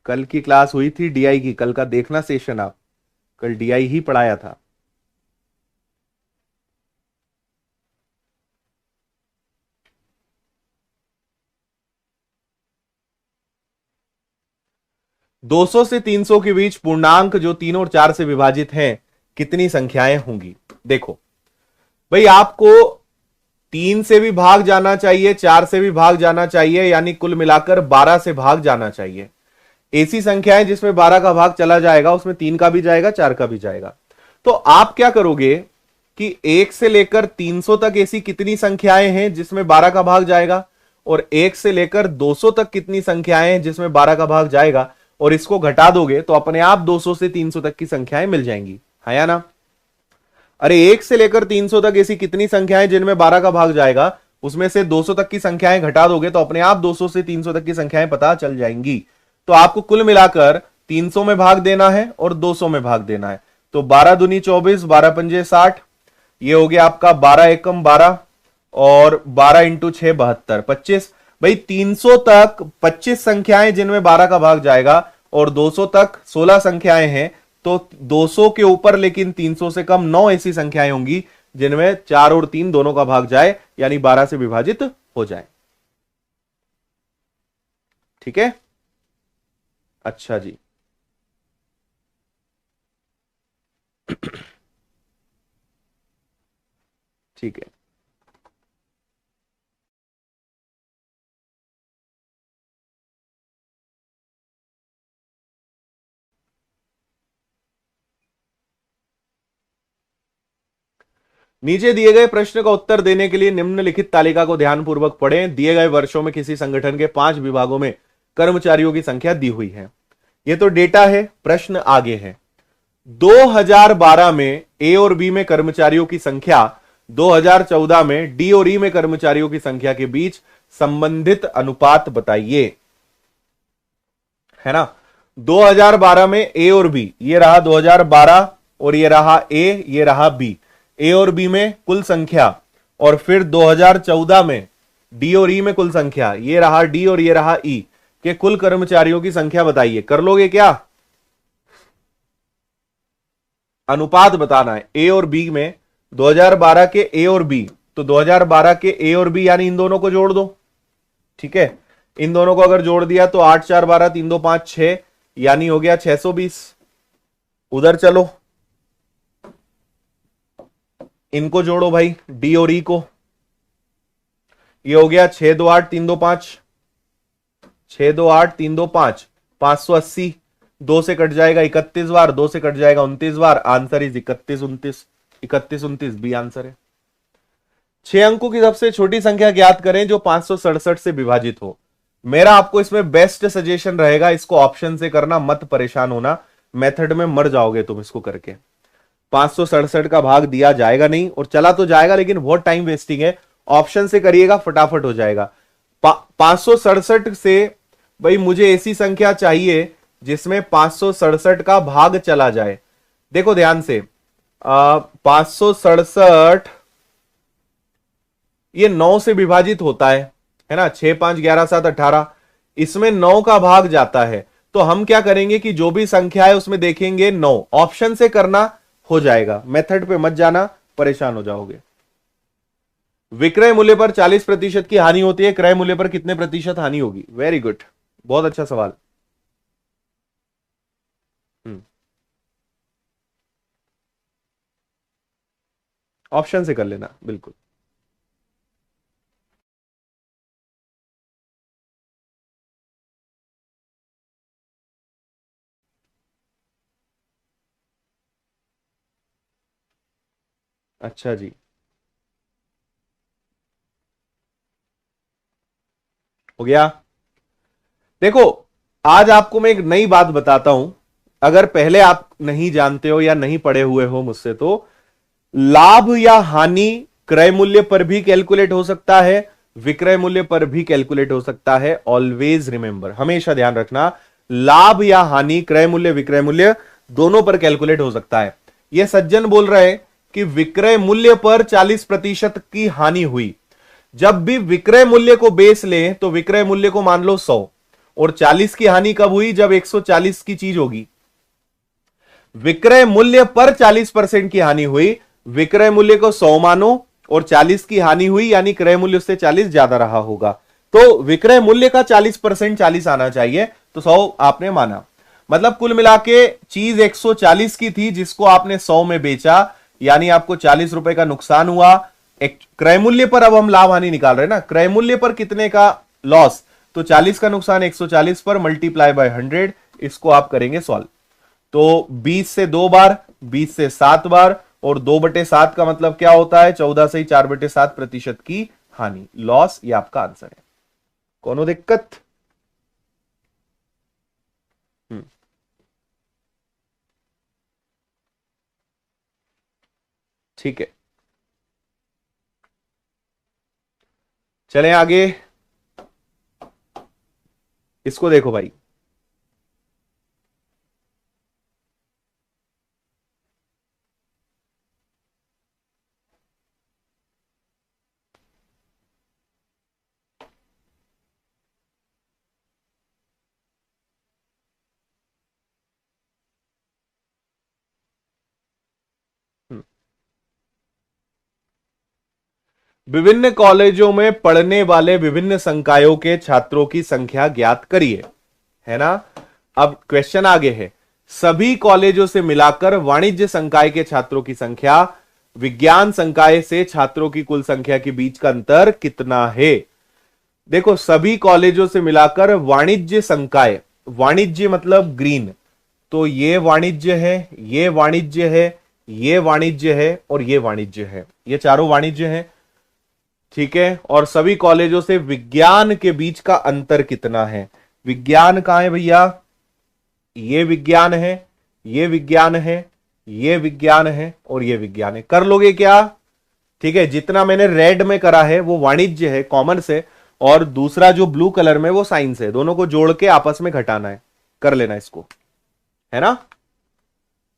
कल की क्लास हुई थी डीआई की, कल का देखना सेशन आप, कल डीआई ही पढ़ाया था। दो सौ से 300 के बीच पूर्णांक जो 3 और 4 से विभाजित हैं, कितनी संख्याएं होंगी? देखो भाई, आपको 3 से भी भाग जाना चाहिए, 4 से भी भाग जाना चाहिए, यानी कुल मिलाकर 12 से भाग जाना चाहिए। ऐसी संख्याएं जिसमें 12 का भाग चला जाएगा, उसमें 3 का भी जाएगा, 4 का भी जाएगा। तो आप क्या करोगे कि 1 से लेकर 300 तक ऐसी कितनी संख्याएं हैं जिसमें 12 का भाग जाएगा, और 1 से लेकर 200 तक कितनी संख्याएं हैं जिसमें 12 का भाग जाएगा, और इसको घटा दोगे तो अपने आप 200 से 300 तक की संख्याएं मिल जाएंगी, है या ना। अरे 1 से लेकर 300 तक ऐसी कितनी संख्याएं जिनमें 12 का भाग जाएगा, उसमें से 200 तक की संख्याएं घटा दोगे तो अपने आप 200 से 300 तक की संख्याएं पता चल जाएंगी। तो आपको कुल मिलाकर 300 में भाग देना है और 200 में भाग देना है। तो 12 दूनी 24, 12 पंजे 60, ये हो गया आपका 12 एकम 12, और 12 इंटू 6 72, 25। भाई 300 तक 25 संख्याएं जिनमें 12 का भाग जाएगा, और 200 तक 16 संख्याएं हैं, तो 200 के ऊपर लेकिन 300 से कम 9 ऐसी संख्याएं होंगी जिनमें 4 और 3 दोनों का भाग जाए, यानी 12 से विभाजित हो जाए। ठीक है, अच्छा जी। ठीक है, नीचे दिए गए प्रश्न का उत्तर देने के लिए निम्नलिखित तालिका को ध्यानपूर्वक पढ़ें। दिए गए वर्षों में किसी संगठन के 5 विभागों में कर्मचारियों की संख्या दी हुई है। यह तो डेटा है, प्रश्न आगे है। 2012 में ए और बी में कर्मचारियों की संख्या 2014 में डी और ई में कर्मचारियों की संख्या के बीच संबंधित अनुपात बताइए। है ना, 2012 में ए और बी, ये रहा 2012 और ये रहा ए, ये रहा बी। ए और बी में कुल संख्या, और फिर 2014 में डी और ई में कुल संख्या, ये रहा डी और ये रहा ई के कुल कर्मचारियों की संख्या बताइए। कर लोगे क्या? अनुपात बताना है ए और बी में, 2012 के ए और बी, तो 2012 के ए और बी यानी इन दोनों को जोड़ दो। ठीक है, इन दोनों को अगर जोड़ दिया तो 8 4 12 3 2 5 6, यानी हो गया 620। उधर चलो, इनको जोड़ो भाई, डी और ई को, ये हो गया 6 2 8 3 2 5, 6 2 8 3 2 5, 580। 2 से कट जाएगा 31 बार, 2 से कट जाएगा 29 बार। आंसर इज 31 29, 31 29 बी आंसर है। 6 अंकों की सबसे छोटी संख्या ज्ञात करें जो 567 से विभाजित हो। मेरा आपको इसमें बेस्ट सजेशन रहेगा, इसको ऑप्शन से करना, मत परेशान होना, मेथड में मर जाओगे तुम इसको करके। 567 का भाग दिया जाएगा नहीं, और चला तो जाएगा लेकिन बहुत टाइम वेस्टिंग है। ऑप्शन से करिएगा, फटाफट हो जाएगा। 567 से भाई मुझे ऐसी संख्या चाहिए जिसमें 567 का भाग चला जाए। देखो ध्यान से, 567 ये 9 से विभाजित होता है ना, 6 5 11 7 18, इसमें 9 का भाग जाता है। तो हम क्या करेंगे कि जो भी संख्या है उसमें देखेंगे 9। ऑप्शन से करना, हो जाएगा, मेथड पे मत जाना, परेशान हो जाओगे। विक्रय मूल्य पर 40% की हानि होती है, क्रय मूल्य पर कितने प्रतिशत हानि होगी? वेरी गुड, बहुत अच्छा सवाल। ऑप्शन से कर लेना, बिल्कुल। अच्छा जी, हो गया। देखो, आज आपको मैं एक नई बात बताता हूं, अगर पहले आप नहीं जानते हो या नहीं पढ़े हुए हो मुझसे, तो लाभ या हानि क्रय मूल्य पर भी कैलकुलेट हो सकता है, विक्रय मूल्य पर भी कैलकुलेट हो सकता है। ऑलवेज रिमेंबर, हमेशा ध्यान रखना, लाभ या हानि क्रय मूल्य विक्रय मूल्य दोनों पर कैलकुलेट हो सकता है। यह सज्जन बोल रहे हैं कि विक्रय मूल्य पर 40% की हानि हुई। जब भी विक्रय मूल्य को बेस लें तो विक्रय मूल्य को मान लो 100, और 40 की हानि कब हुई? जब 140 की चीज होगी। विक्रय मूल्य पर 40% की हानि हुई, विक्रय मूल्य को 100 मानो, और 40 की हानि हुई यानी क्रय मूल्य उससे 40 ज्यादा रहा होगा। तो विक्रय मूल्य का 40% 40 आना चाहिए, तो 100 आपने माना। मतलब कुल मिला के चीज 140 की थी जिसको आपने 100 में बेचा, यानी आपको 40 रुपए का नुकसान हुआ। एक क्रय मूल्य पर अब हम लाभ हानि निकाल रहे हैं ना, क्रय मूल्य पर कितने का लॉस, तो 40 का नुकसान 140 पर मल्टीप्लाई बाय 100, इसको आप करेंगे सॉल्व। तो 20 से 2 बार, 20 से 7 बार, और 2/7 का मतलब क्या होता है? 14 से 4/7% की हानि, लॉस। ये आपका आंसर है। कोनो दिक्कत? हम्म, ठीक है, चलें आगे। इसको देखो भाई, विभिन्न कॉलेजों में पढ़ने वाले विभिन्न संकायों के छात्रों की संख्या ज्ञात करिए, है ना। अब क्वेश्चन आगे है, सभी कॉलेजों से मिलाकर वाणिज्य संकाय के छात्रों की संख्या विज्ञान संकाय से छात्रों की कुल संख्या के बीच का अंतर कितना है। देखो, सभी कॉलेजों से मिलाकर वाणिज्य संकाय, वाणिज्य मतलब ग्रीन, तो ये वाणिज्य है, ये वाणिज्य है, ये वाणिज्य है और ये वाणिज्य है, ये चारों वाणिज्य हैं, ठीक है। और सभी कॉलेजों से विज्ञान के बीच का अंतर कितना है। विज्ञान कहां है भैया, ये विज्ञान है, ये विज्ञान है, ये विज्ञान है और ये विज्ञान है। कर लोगे क्या, ठीक है। जितना मैंने रेड में करा है वो वाणिज्य है, कॉमर्स है, और दूसरा जो ब्लू कलर में वो साइंस है। दोनों को जोड़ के आपस में घटाना है, कर लेना इसको, है ना।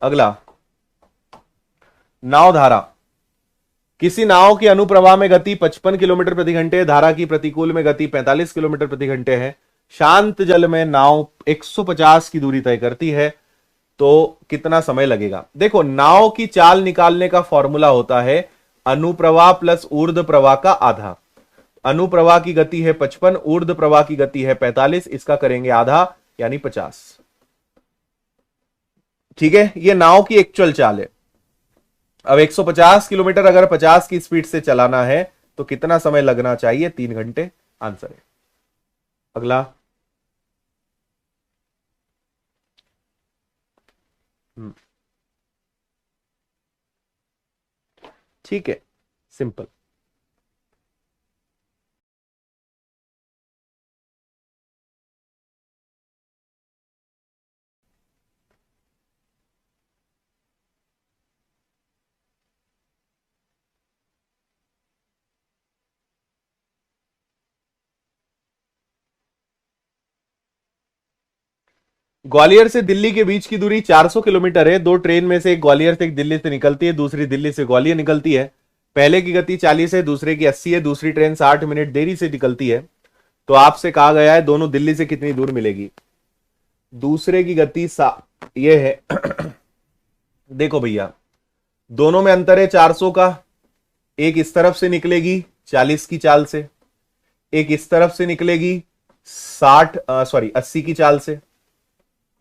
अगला, नाव धारा। किसी नाव की अनुप्रवाह में गति 55 किलोमीटर प्रति घंटे, धारा की प्रतिकूल में गति 45 किलोमीटर प्रति घंटे है। शांत जल में नाव 150 की दूरी तय करती है, तो कितना समय लगेगा। देखो, नाव की चाल निकालने का फॉर्मूला होता है अनुप्रवाह प्लस ऊर्ध्व प्रवाह का आधा। अनुप्रवाह की गति है 55, ऊर्ध्व प्रवाह की गति है 45, इसका करेंगे आधा यानी 50, ठीक है। ये नाव की एक्चुअल चाल है। अब 150 किलोमीटर अगर 50 की स्पीड से चलाना है तो कितना समय लगना चाहिए, 3 घंटे, आंसर है। अगला, ठीक है, सिंपल। ग्वालियर से दिल्ली के बीच की दूरी 400 किलोमीटर है। दो ट्रेन में से एक ग्वालियर से एक दिल्ली से निकलती है, दूसरी दिल्ली से ग्वालियर निकलती है। पहले की गति 40 है, दूसरे की 80 है। दूसरी ट्रेन 60 मिनट देरी से निकलती है। तो आपसे कहा गया है दोनों दिल्ली से कितनी दूर मिलेगी। दूसरे की गति ये है देखो भैया, दोनों में अंतर है 400 का। एक इस तरफ से निकलेगी 40 की चाल से, एक इस तरफ से निकलेगी 80 की चाल से,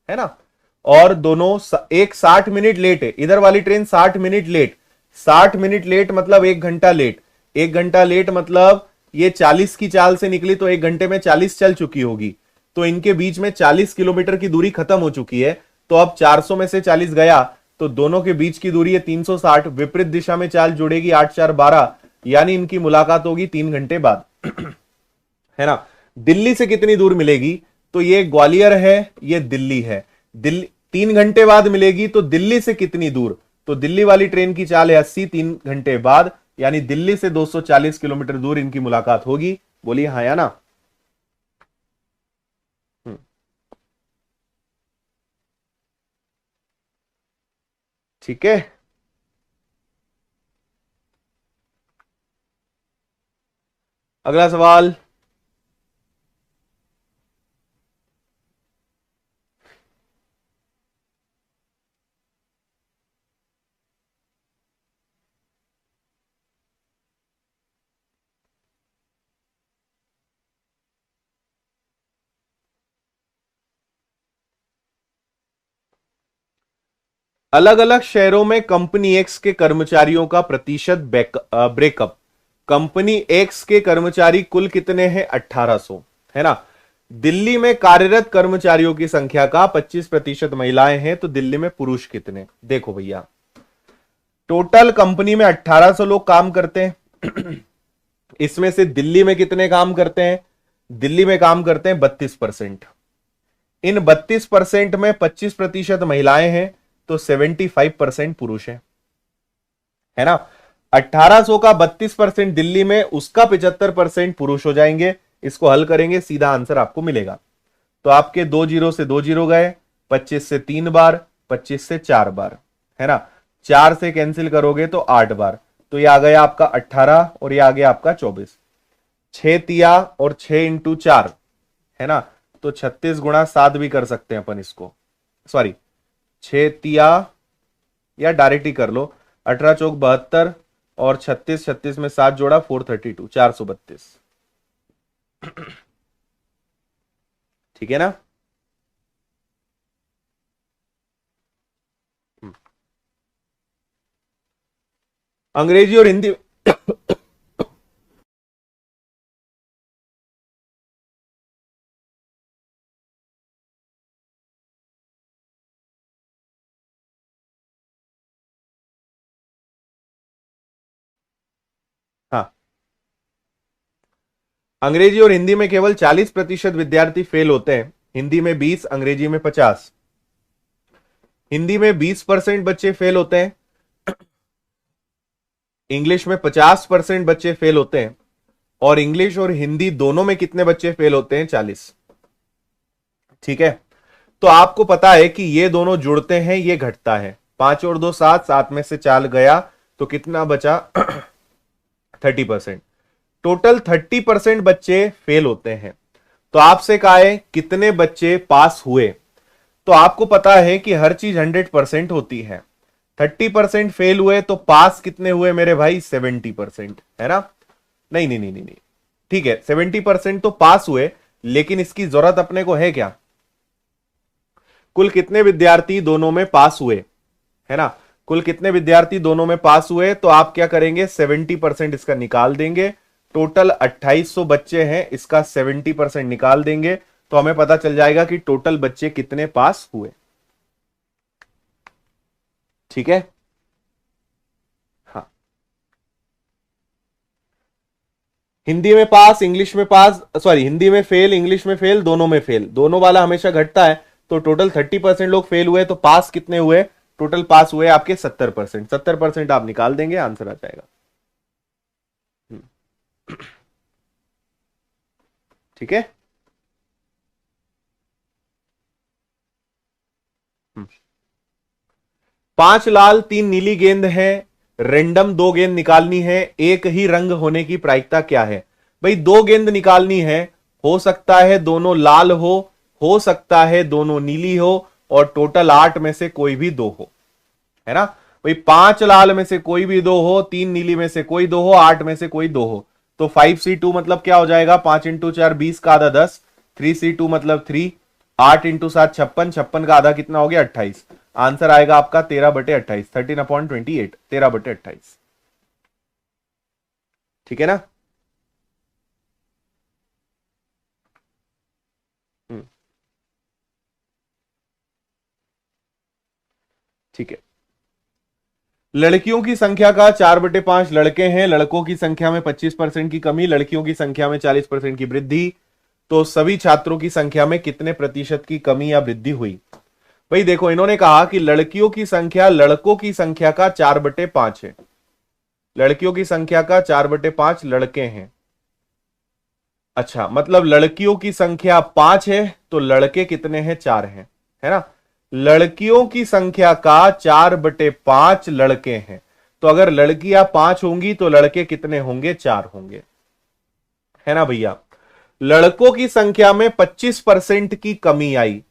है ना। और दोनों एक 60 मिनट लेट है, इधर वाली train 60 minute late. 60 minute late मतलब 1 घंटा लेट। 1 घंटा लेट मतलब ये 40 की चाल से निकली तो 1 घंटे में 40 चल चुकी होगी। तो इनके बीच में 40 किलोमीटर की दूरी खत्म हो चुकी है। तो अब 400 में से 40 गया तो दोनों के बीच की दूरी है 360। विपरीत दिशा में चाल जुड़ेगी 8 4 12, यानी इनकी मुलाकात होगी 3 घंटे बाद, है ना। दिल्ली से कितनी दूर मिलेगी, तो ये ग्वालियर है, ये दिल्ली है। दिल्ली 3 घंटे बाद मिलेगी, तो दिल्ली से कितनी दूर, तो दिल्ली वाली ट्रेन की चाल है 80, 3 घंटे बाद, यानी दिल्ली से 240 किलोमीटर दूर इनकी मुलाकात होगी। बोलिए हाँ या ना। ठीक है, अगला सवाल। अलग अलग शहरों में कंपनी एक्स के कर्मचारियों का प्रतिशत ब्रेकअप। कंपनी एक्स के कर्मचारी कुल कितने हैं, 1800, है ना। दिल्ली में कार्यरत कर्मचारियों की संख्या का 25% महिलाएं हैं, तो दिल्ली में पुरुष कितने। देखो भैया, टोटल कंपनी में 1800 लोग काम करते हैं। इसमें से दिल्ली में कितने काम करते हैं, दिल्ली में काम करते हैं 32%। इन 32% में 25% महिलाएं हैं, तो 75% पुरुष है ना। 1800 का 32% दिल्ली में, उसका 75% पुरुष हो जाएंगे। इसको हल करेंगे, सीधा आंसर आपको मिलेगा। तो आपके 2 जीरो से 2 जीरो गए, 25 से 3 बार, 25 से 4 बार, है ना। 4 से कैंसिल करोगे तो 8 बार, तो ये आ गया आपका 18 और ये आ गया आपका 24। 6 तिया और 6 इंटू 4, है ना। तो 36 गुणा 7 भी कर सकते हैं अपन इसको, सॉरी 6 तिया, या डायरेक्ट ही कर लो, 18 चौक 72 और 36 36 में 7 जोड़ा 432, 432। ठीक है ना। अंग्रेजी और हिंदी हाँ, अंग्रेजी और हिंदी में केवल 40% विद्यार्थी फेल होते हैं। हिंदी में 20, अंग्रेजी में 50। हिंदी में 20% बच्चे फेल होते हैं, इंग्लिश में 50% बच्चे फेल होते हैं, और इंग्लिश और हिंदी दोनों में कितने बच्चे फेल होते हैं? 40। ठीक है, तो आपको पता है कि ये दोनों जुड़ते हैं, ये घटता है। 5 और 2 7, 7 में से 4 गया तो कितना बचा? 30%। टोटल 30% बच्चे फेल होते हैं। तो आपसे कहा है कितने बच्चे पास हुए, तो आपको पता है कि हर चीज 100% होती है। 30% फेल हुए तो पास कितने हुए मेरे भाई? 70%, है ना। नहीं नहीं नहीं नहीं नहीं, ठीक है, 70% तो पास हुए, लेकिन इसकी जरूरत अपने को है क्या? कुल कितने विद्यार्थी दोनों में पास हुए, है ना। कुल कितने विद्यार्थी दोनों में पास हुए, तो आप क्या करेंगे? 70% इसका निकाल देंगे। टोटल 2800 बच्चे हैं, इसका 70% निकाल देंगे तो हमें पता चल जाएगा कि टोटल बच्चे कितने पास हुए। ठीक है, हाँ। हिंदी में पास, इंग्लिश में पास, सॉरी, हिंदी में फेल, इंग्लिश में फेल, दोनों में फेल, दोनों वाला हमेशा घटता है। तो टोटल 30% लोग फेल हुए, तो पास कितने हुए? टोटल पास हुए आपके 70%। 70% आप निकाल देंगे, आंसर आ जाएगा। ठीक है। 5 लाल 3 नीली गेंद है, रेंडम 2 गेंद निकालनी है, एक ही रंग होने की प्रायिकता क्या है? भाई 2 गेंद निकालनी है, हो सकता है दोनों लाल हो सकता है दोनों नीली हो, और टोटल 8 में से कोई भी 2 हो, है ना। भाई 5 लाल में से कोई भी 2 हो, 3 नीली में से कोई 2 हो, 8 में से कोई 2 हो, तो 5C2 मतलब क्या हो जाएगा? 5 इंटू 4 20 का आधा 10, 3C2 मतलब 3, 8 इंटू 7 56, 56 का आधा कितना हो गया? 28। आंसर आएगा आपका 13/28, 13/28, 13/28। ठीक है ना। हम्म, ठीक है। लड़कियों की संख्या का 4/5 लड़के हैं, लड़कों की संख्या में 25% की कमी, लड़कियों की संख्या में 40% की वृद्धि, तो सभी छात्रों की संख्या में कितने प्रतिशत की कमी या वृद्धि हुई? भाई देखो, इन्होंने कहा कि लड़कियों की संख्या लड़कों की संख्या का 4/5 है, लड़कियों की संख्या का 4/5 लड़के हैं। अच्छा, मतलब लड़कियों की संख्या 5 है तो लड़के कितने हैं? 4 हैं, है ना। लड़कियों की संख्या का 4/5 लड़के हैं, तो अगर लड़कियां 5 होंगी तो लड़के कितने होंगे? 4 होंगे, है ना भैया। लड़कों की संख्या में 25% की कमी आई,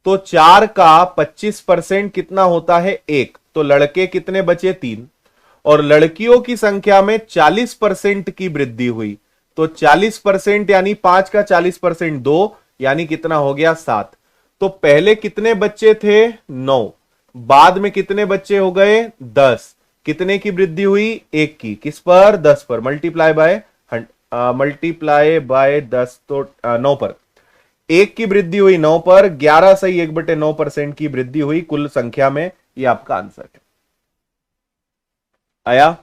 तो 4 का 25% कितना होता है? 1, तो लड़के कितने बचे? 3। और लड़कियों की संख्या में 40% की वृद्धि हुई, तो 40% यानी 5 का 40% 2, यानी कितना हो गया? 7। तो पहले कितने बच्चे थे? 9, बाद में कितने बच्चे हो गए? 10। कितने की वृद्धि हुई? 1 की। किस पर? 10 पर। मल्टीप्लाई बाय 10, तो 9 पर। 1 की वृद्धि हुई 9 पर, 11 सही 1/9% की वृद्धि हुई कुल संख्या में। यह आपका आंसर है। आया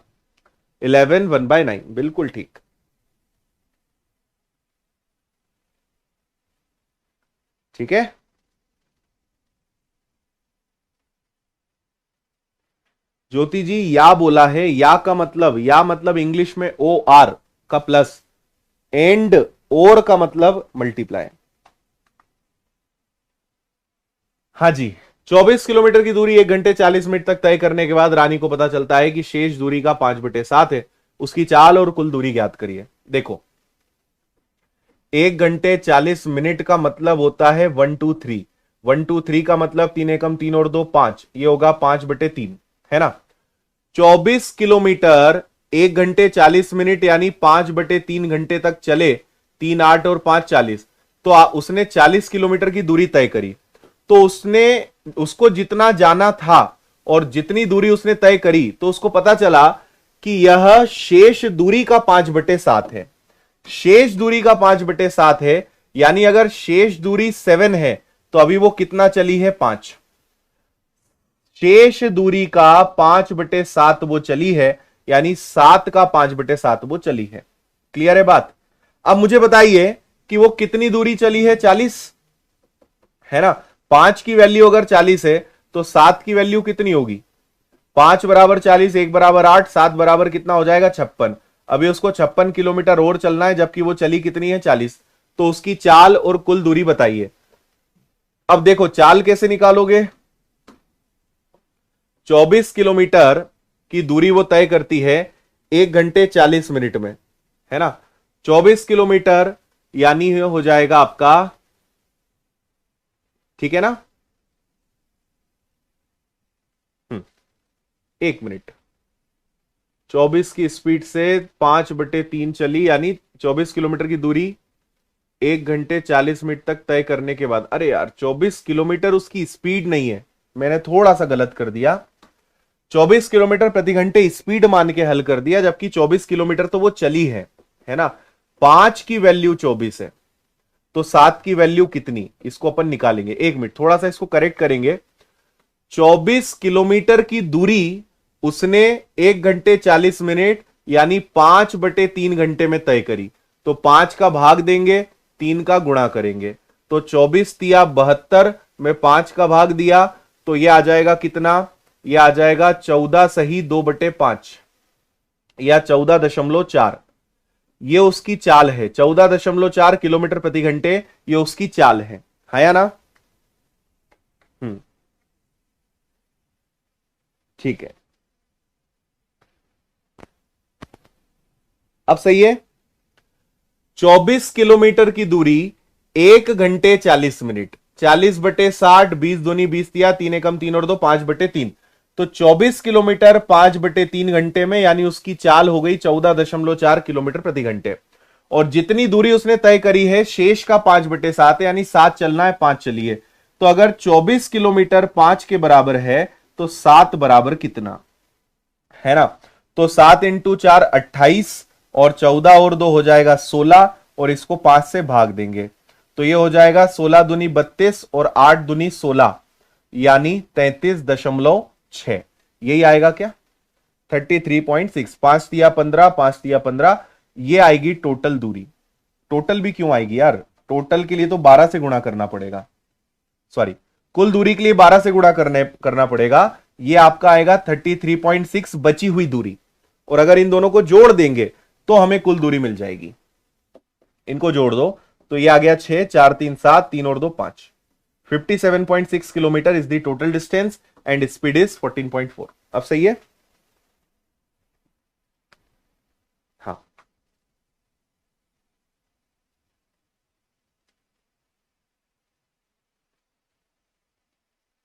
11 1/9, बिल्कुल ठीक। ठीक है। ज्योति जी या बोला है, या मतलब इंग्लिश में ओ आर का प्लस, एंड और का मतलब मल्टीप्लाई। हाँ जी। 24 किलोमीटर की दूरी 1 घंटे 40 मिनट तक तय करने के बाद रानी को पता चलता है कि शेष दूरी का 5/7 है। उसकी चाल और कुल दूरी ज्ञात करिए। देखो, 1 घंटे 40 मिनट का मतलब होता है 1 2 3, 1 2 3 का मतलब 3 एकम 3 और 2 5, ये होगा 5/3, है ना। 24 किलोमीटर 1 घंटे 40 मिनट यानी 5/3 घंटे तक चले, 3 8 और 5 40, तो उसने 40 किलोमीटर की दूरी तय करी। तो उसको जितना जाना था और जितनी दूरी उसने तय करी, तो उसको पता चला कि यह शेष दूरी का 5/7 है। शेष दूरी का 5/7 है, यानी अगर शेष दूरी 7 है तो अभी वो कितना चली है? 5। शेष दूरी का 5/7 वो चली है, यानी 7 का 5/7 वो चली है। क्लियर है बात? अब मुझे बताइए कि वो कितनी दूरी चली है? 40 है ना। 5 की वैल्यू अगर 40 है तो 7 की वैल्यू कितनी होगी? 5 बराबर 40, 1 बराबर 8, 7 बराबर कितना हो जाएगा? 56। अभी उसको 56 किलोमीटर और चलना है, जबकि वो चली कितनी है? 40। तो उसकी चाल और कुल दूरी बताइए। अब देखो चाल कैसे निकालोगे? 24 किलोमीटर की दूरी वो तय करती है 1 घंटे 40 मिनट में, है ना। 24 किलोमीटर यानी हो जाएगा आपका, ठीक है ना। 1 मिनट, 24 की स्पीड से 5/3 चली, यानी 24 किलोमीटर की दूरी 1 घंटे 40 मिनट तक तय करने के बाद, अरे यार 24 किलोमीटर उसकी स्पीड नहीं है, मैंने थोड़ा सा गलत कर दिया। 24 किलोमीटर प्रति घंटे स्पीड मान के हल कर दिया, जबकि 24 किलोमीटर तो वो चली है ना। 5 की वैल्यू 24 है, तो 7 की वैल्यू कितनी, इसको अपन निकालेंगे। 1 मिनट, थोड़ा सा इसको करेक्ट करेंगे। 24 किलोमीटर की दूरी उसने 1 घंटे 40 मिनट यानी 5/3 घंटे में तय करी, तो 5 का भाग देंगे, 3 का गुणा करेंगे, तो 24 तिया 72 में 5 का भाग दिया, तो यह आ जाएगा कितना? यह आ जाएगा 14 सही 2/5 या 14.4। ये उसकी चाल है, 14.4 किलोमीटर प्रति घंटे, ये उसकी चाल है या ना। ठीक है, अब सही है। 24 किलोमीटर की दूरी 1 घंटे 40 मिनट, 40/60, 20 दूनी 20 दिया, 3 एकम 3 और 2 5/3, तो 24 किलोमीटर 5/3 घंटे में, यानी उसकी चाल हो गई 14.4 किलोमीटर प्रति घंटे। और जितनी दूरी उसने तय करी है शेष का 5/7 है, यानी 7 चलना है, 5 चलिए। तो अगर 24 किलोमीटर 5 के बराबर है तो 7 बराबर कितना है ना। तो 7 × 4 28 और 14 और 2 हो जाएगा 16, और इसको 5 से भाग देंगे, तो ये हो जाएगा 16 दूनी 32 और 8 दूनी 16, यानी 33.6। यही आएगा क्या? 33.6। 5 दिया 15, 5 दिया 15, ये आएगी टोटल दूरी। टोटल भी क्यों आएगी यार? टोटल के लिए तो 12 से गुणा करना पड़ेगा, सॉरी, कुल दूरी के लिए 12 से गुणा करना पड़ेगा। ये आपका आएगा 33.6 बची हुई दूरी, और अगर इन दोनों को जोड़ देंगे तो हमें कुल दूरी मिल जाएगी। इनको जोड़ दो तो ये आ गया 6, 4 3 7, 3 और 2 5, 57.6 kilometre is the total distance and speed is 14.4। अब सही है? हाँ,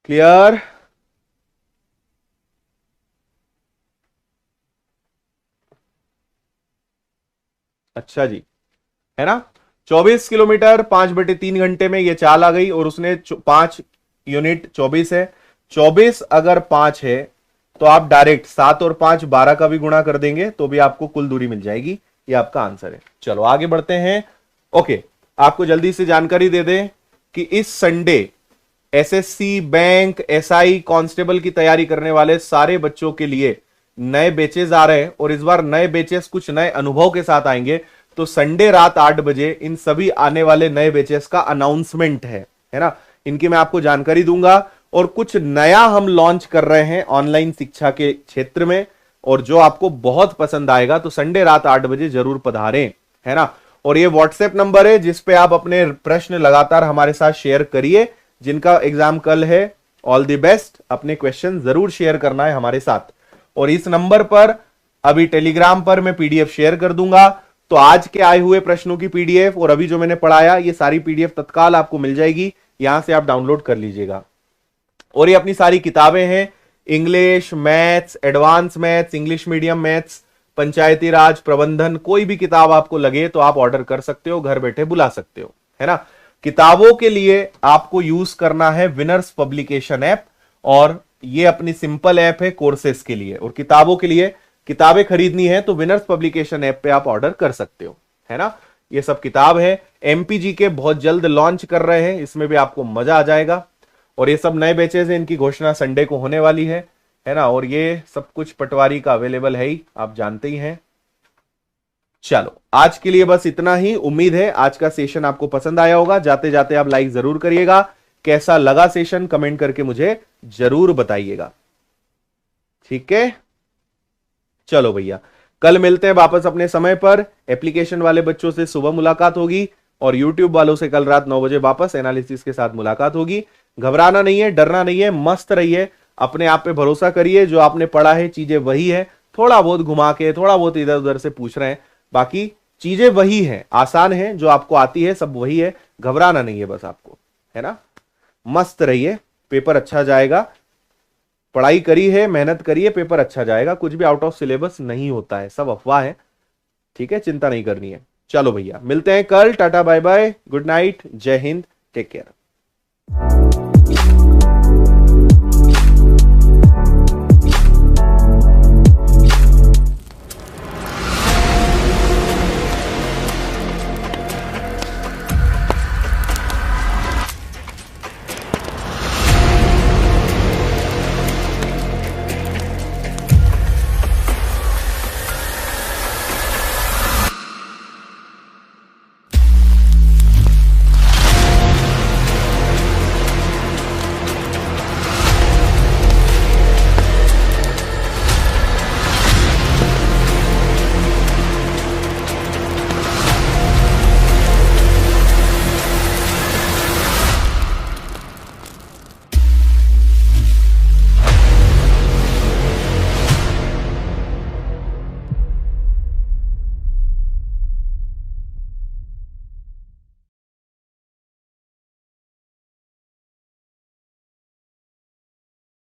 क्लियर? अच्छा जी, है ना। 24 किलोमीटर 5/3 घंटे में ये चाल आ गई, और उसने 5 यूनिट 24 है। 24 अगर 5 है तो आप डायरेक्ट 7 और 5 12 का भी गुणा कर देंगे तो भी आपको कुल दूरी मिल जाएगी। ये आपका आंसर है। चलो आगे बढ़ते हैं। ओके, आपको जल्दी से जानकारी दे दें कि इस Sunday SSC, bank, SI, constable की तैयारी करने वाले सारे बच्चों के लिए नए बैचेस आ रहे हैं, और इस बार नए बैचेस कुछ नए अनुभव के साथ आएंगे। तो संडे रात 8 बजे इन सभी आने वाले नए बैचेस का अनाउंसमेंट है ना। इनकी मैं आपको जानकारी दूंगा, और कुछ नया हम लॉन्च कर रहे हैं ऑनलाइन शिक्षा के क्षेत्र में, और जो आपको बहुत पसंद आएगा। तो संडे रात 8 बजे जरूर पधारें, है ना। और ये व्हाट्सएप नंबर है जिस पे आप अपने प्रश्न लगातार हमारे साथ शेयर करिए। जिनका एग्जाम कल है, ऑल द बेस्ट, अपने क्वेश्चन जरूर शेयर करना है हमारे साथ। और इस नंबर पर अभी टेलीग्राम पर मैं पीडीएफ शेयर कर दूंगा, तो आज के आए हुए प्रश्नों की पीडीएफ और अभी जो मैंने पढ़ाया ये सारी पीडीएफ तत्काल आपको मिल जाएगी, यहां से आप डाउनलोड कर लीजिएगा। और ये अपनी सारी किताबें हैं, English, maths, advance maths, English medium maths, Panchayati Raj, प्रबंधन, कोई भी किताब आपको लगे तो आप ऑर्डर कर सकते हो, घर बैठे बुला सकते हो, है ना। किताबों के लिए आपको यूज करना है विनर्स पब्लिकेशन ऐप, और ये अपनी सिंपल ऐप है कोर्सेस के लिए। और किताबों के लिए किताबें खरीदनी है तो विनर्स पब्लिकेशन ऐप पे आप ऑर्डर कर सकते हो, है ना। ये सब किताब है, एमपीजी के बहुत जल्द लॉन्च कर रहे हैं, इसमें भी आपको मजा आ जाएगा। और ये सब नए बैचेज हैं, इनकी घोषणा संडे को होने वाली है ना। और ये सब कुछ पटवारी का अवेलेबल है ही, आप जानते ही हैं। चलो आज के लिए बस इतना ही। उम्मीद है आज का सेशन आपको पसंद आया होगा। जाते जाते आप लाइक जरूर करिएगा। कैसा लगा सेशन कमेंट करके मुझे जरूर बताइएगा, ठीक है। चलो भैया, कल मिलते हैं वापस अपने समय पर। एप्लीकेशन वाले बच्चों से सुबह मुलाकात होगी और यूट्यूब वालों से कल रात 9 बजे वापस एनालिसिस के साथ मुलाकात होगी। घबराना नहीं है, डरना नहीं है, मस्त रहिए, अपने आप पे भरोसा करिए। जो आपने पढ़ा है चीजें वही है, थोड़ा बहुत घुमा के, थोड़ा बहुत इधर उधर से पूछ रहे हैं, बाकी चीजें वही है, आसान है, जो आपको आती है सब वही है। घबराना नहीं है बस आपको, है ना। मस्त रहिए, पेपर अच्छा जाएगा। पढ़ाई करी है, मेहनत करिए, पेपर अच्छा जाएगा। कुछ भी आउट ऑफ सिलेबस नहीं होता है, सब अफवाह है, ठीक है, चिंता नहीं करनी है। चलो भैया, मिलते हैं कल। Tata bye bye, good night, Jai Hind, take care.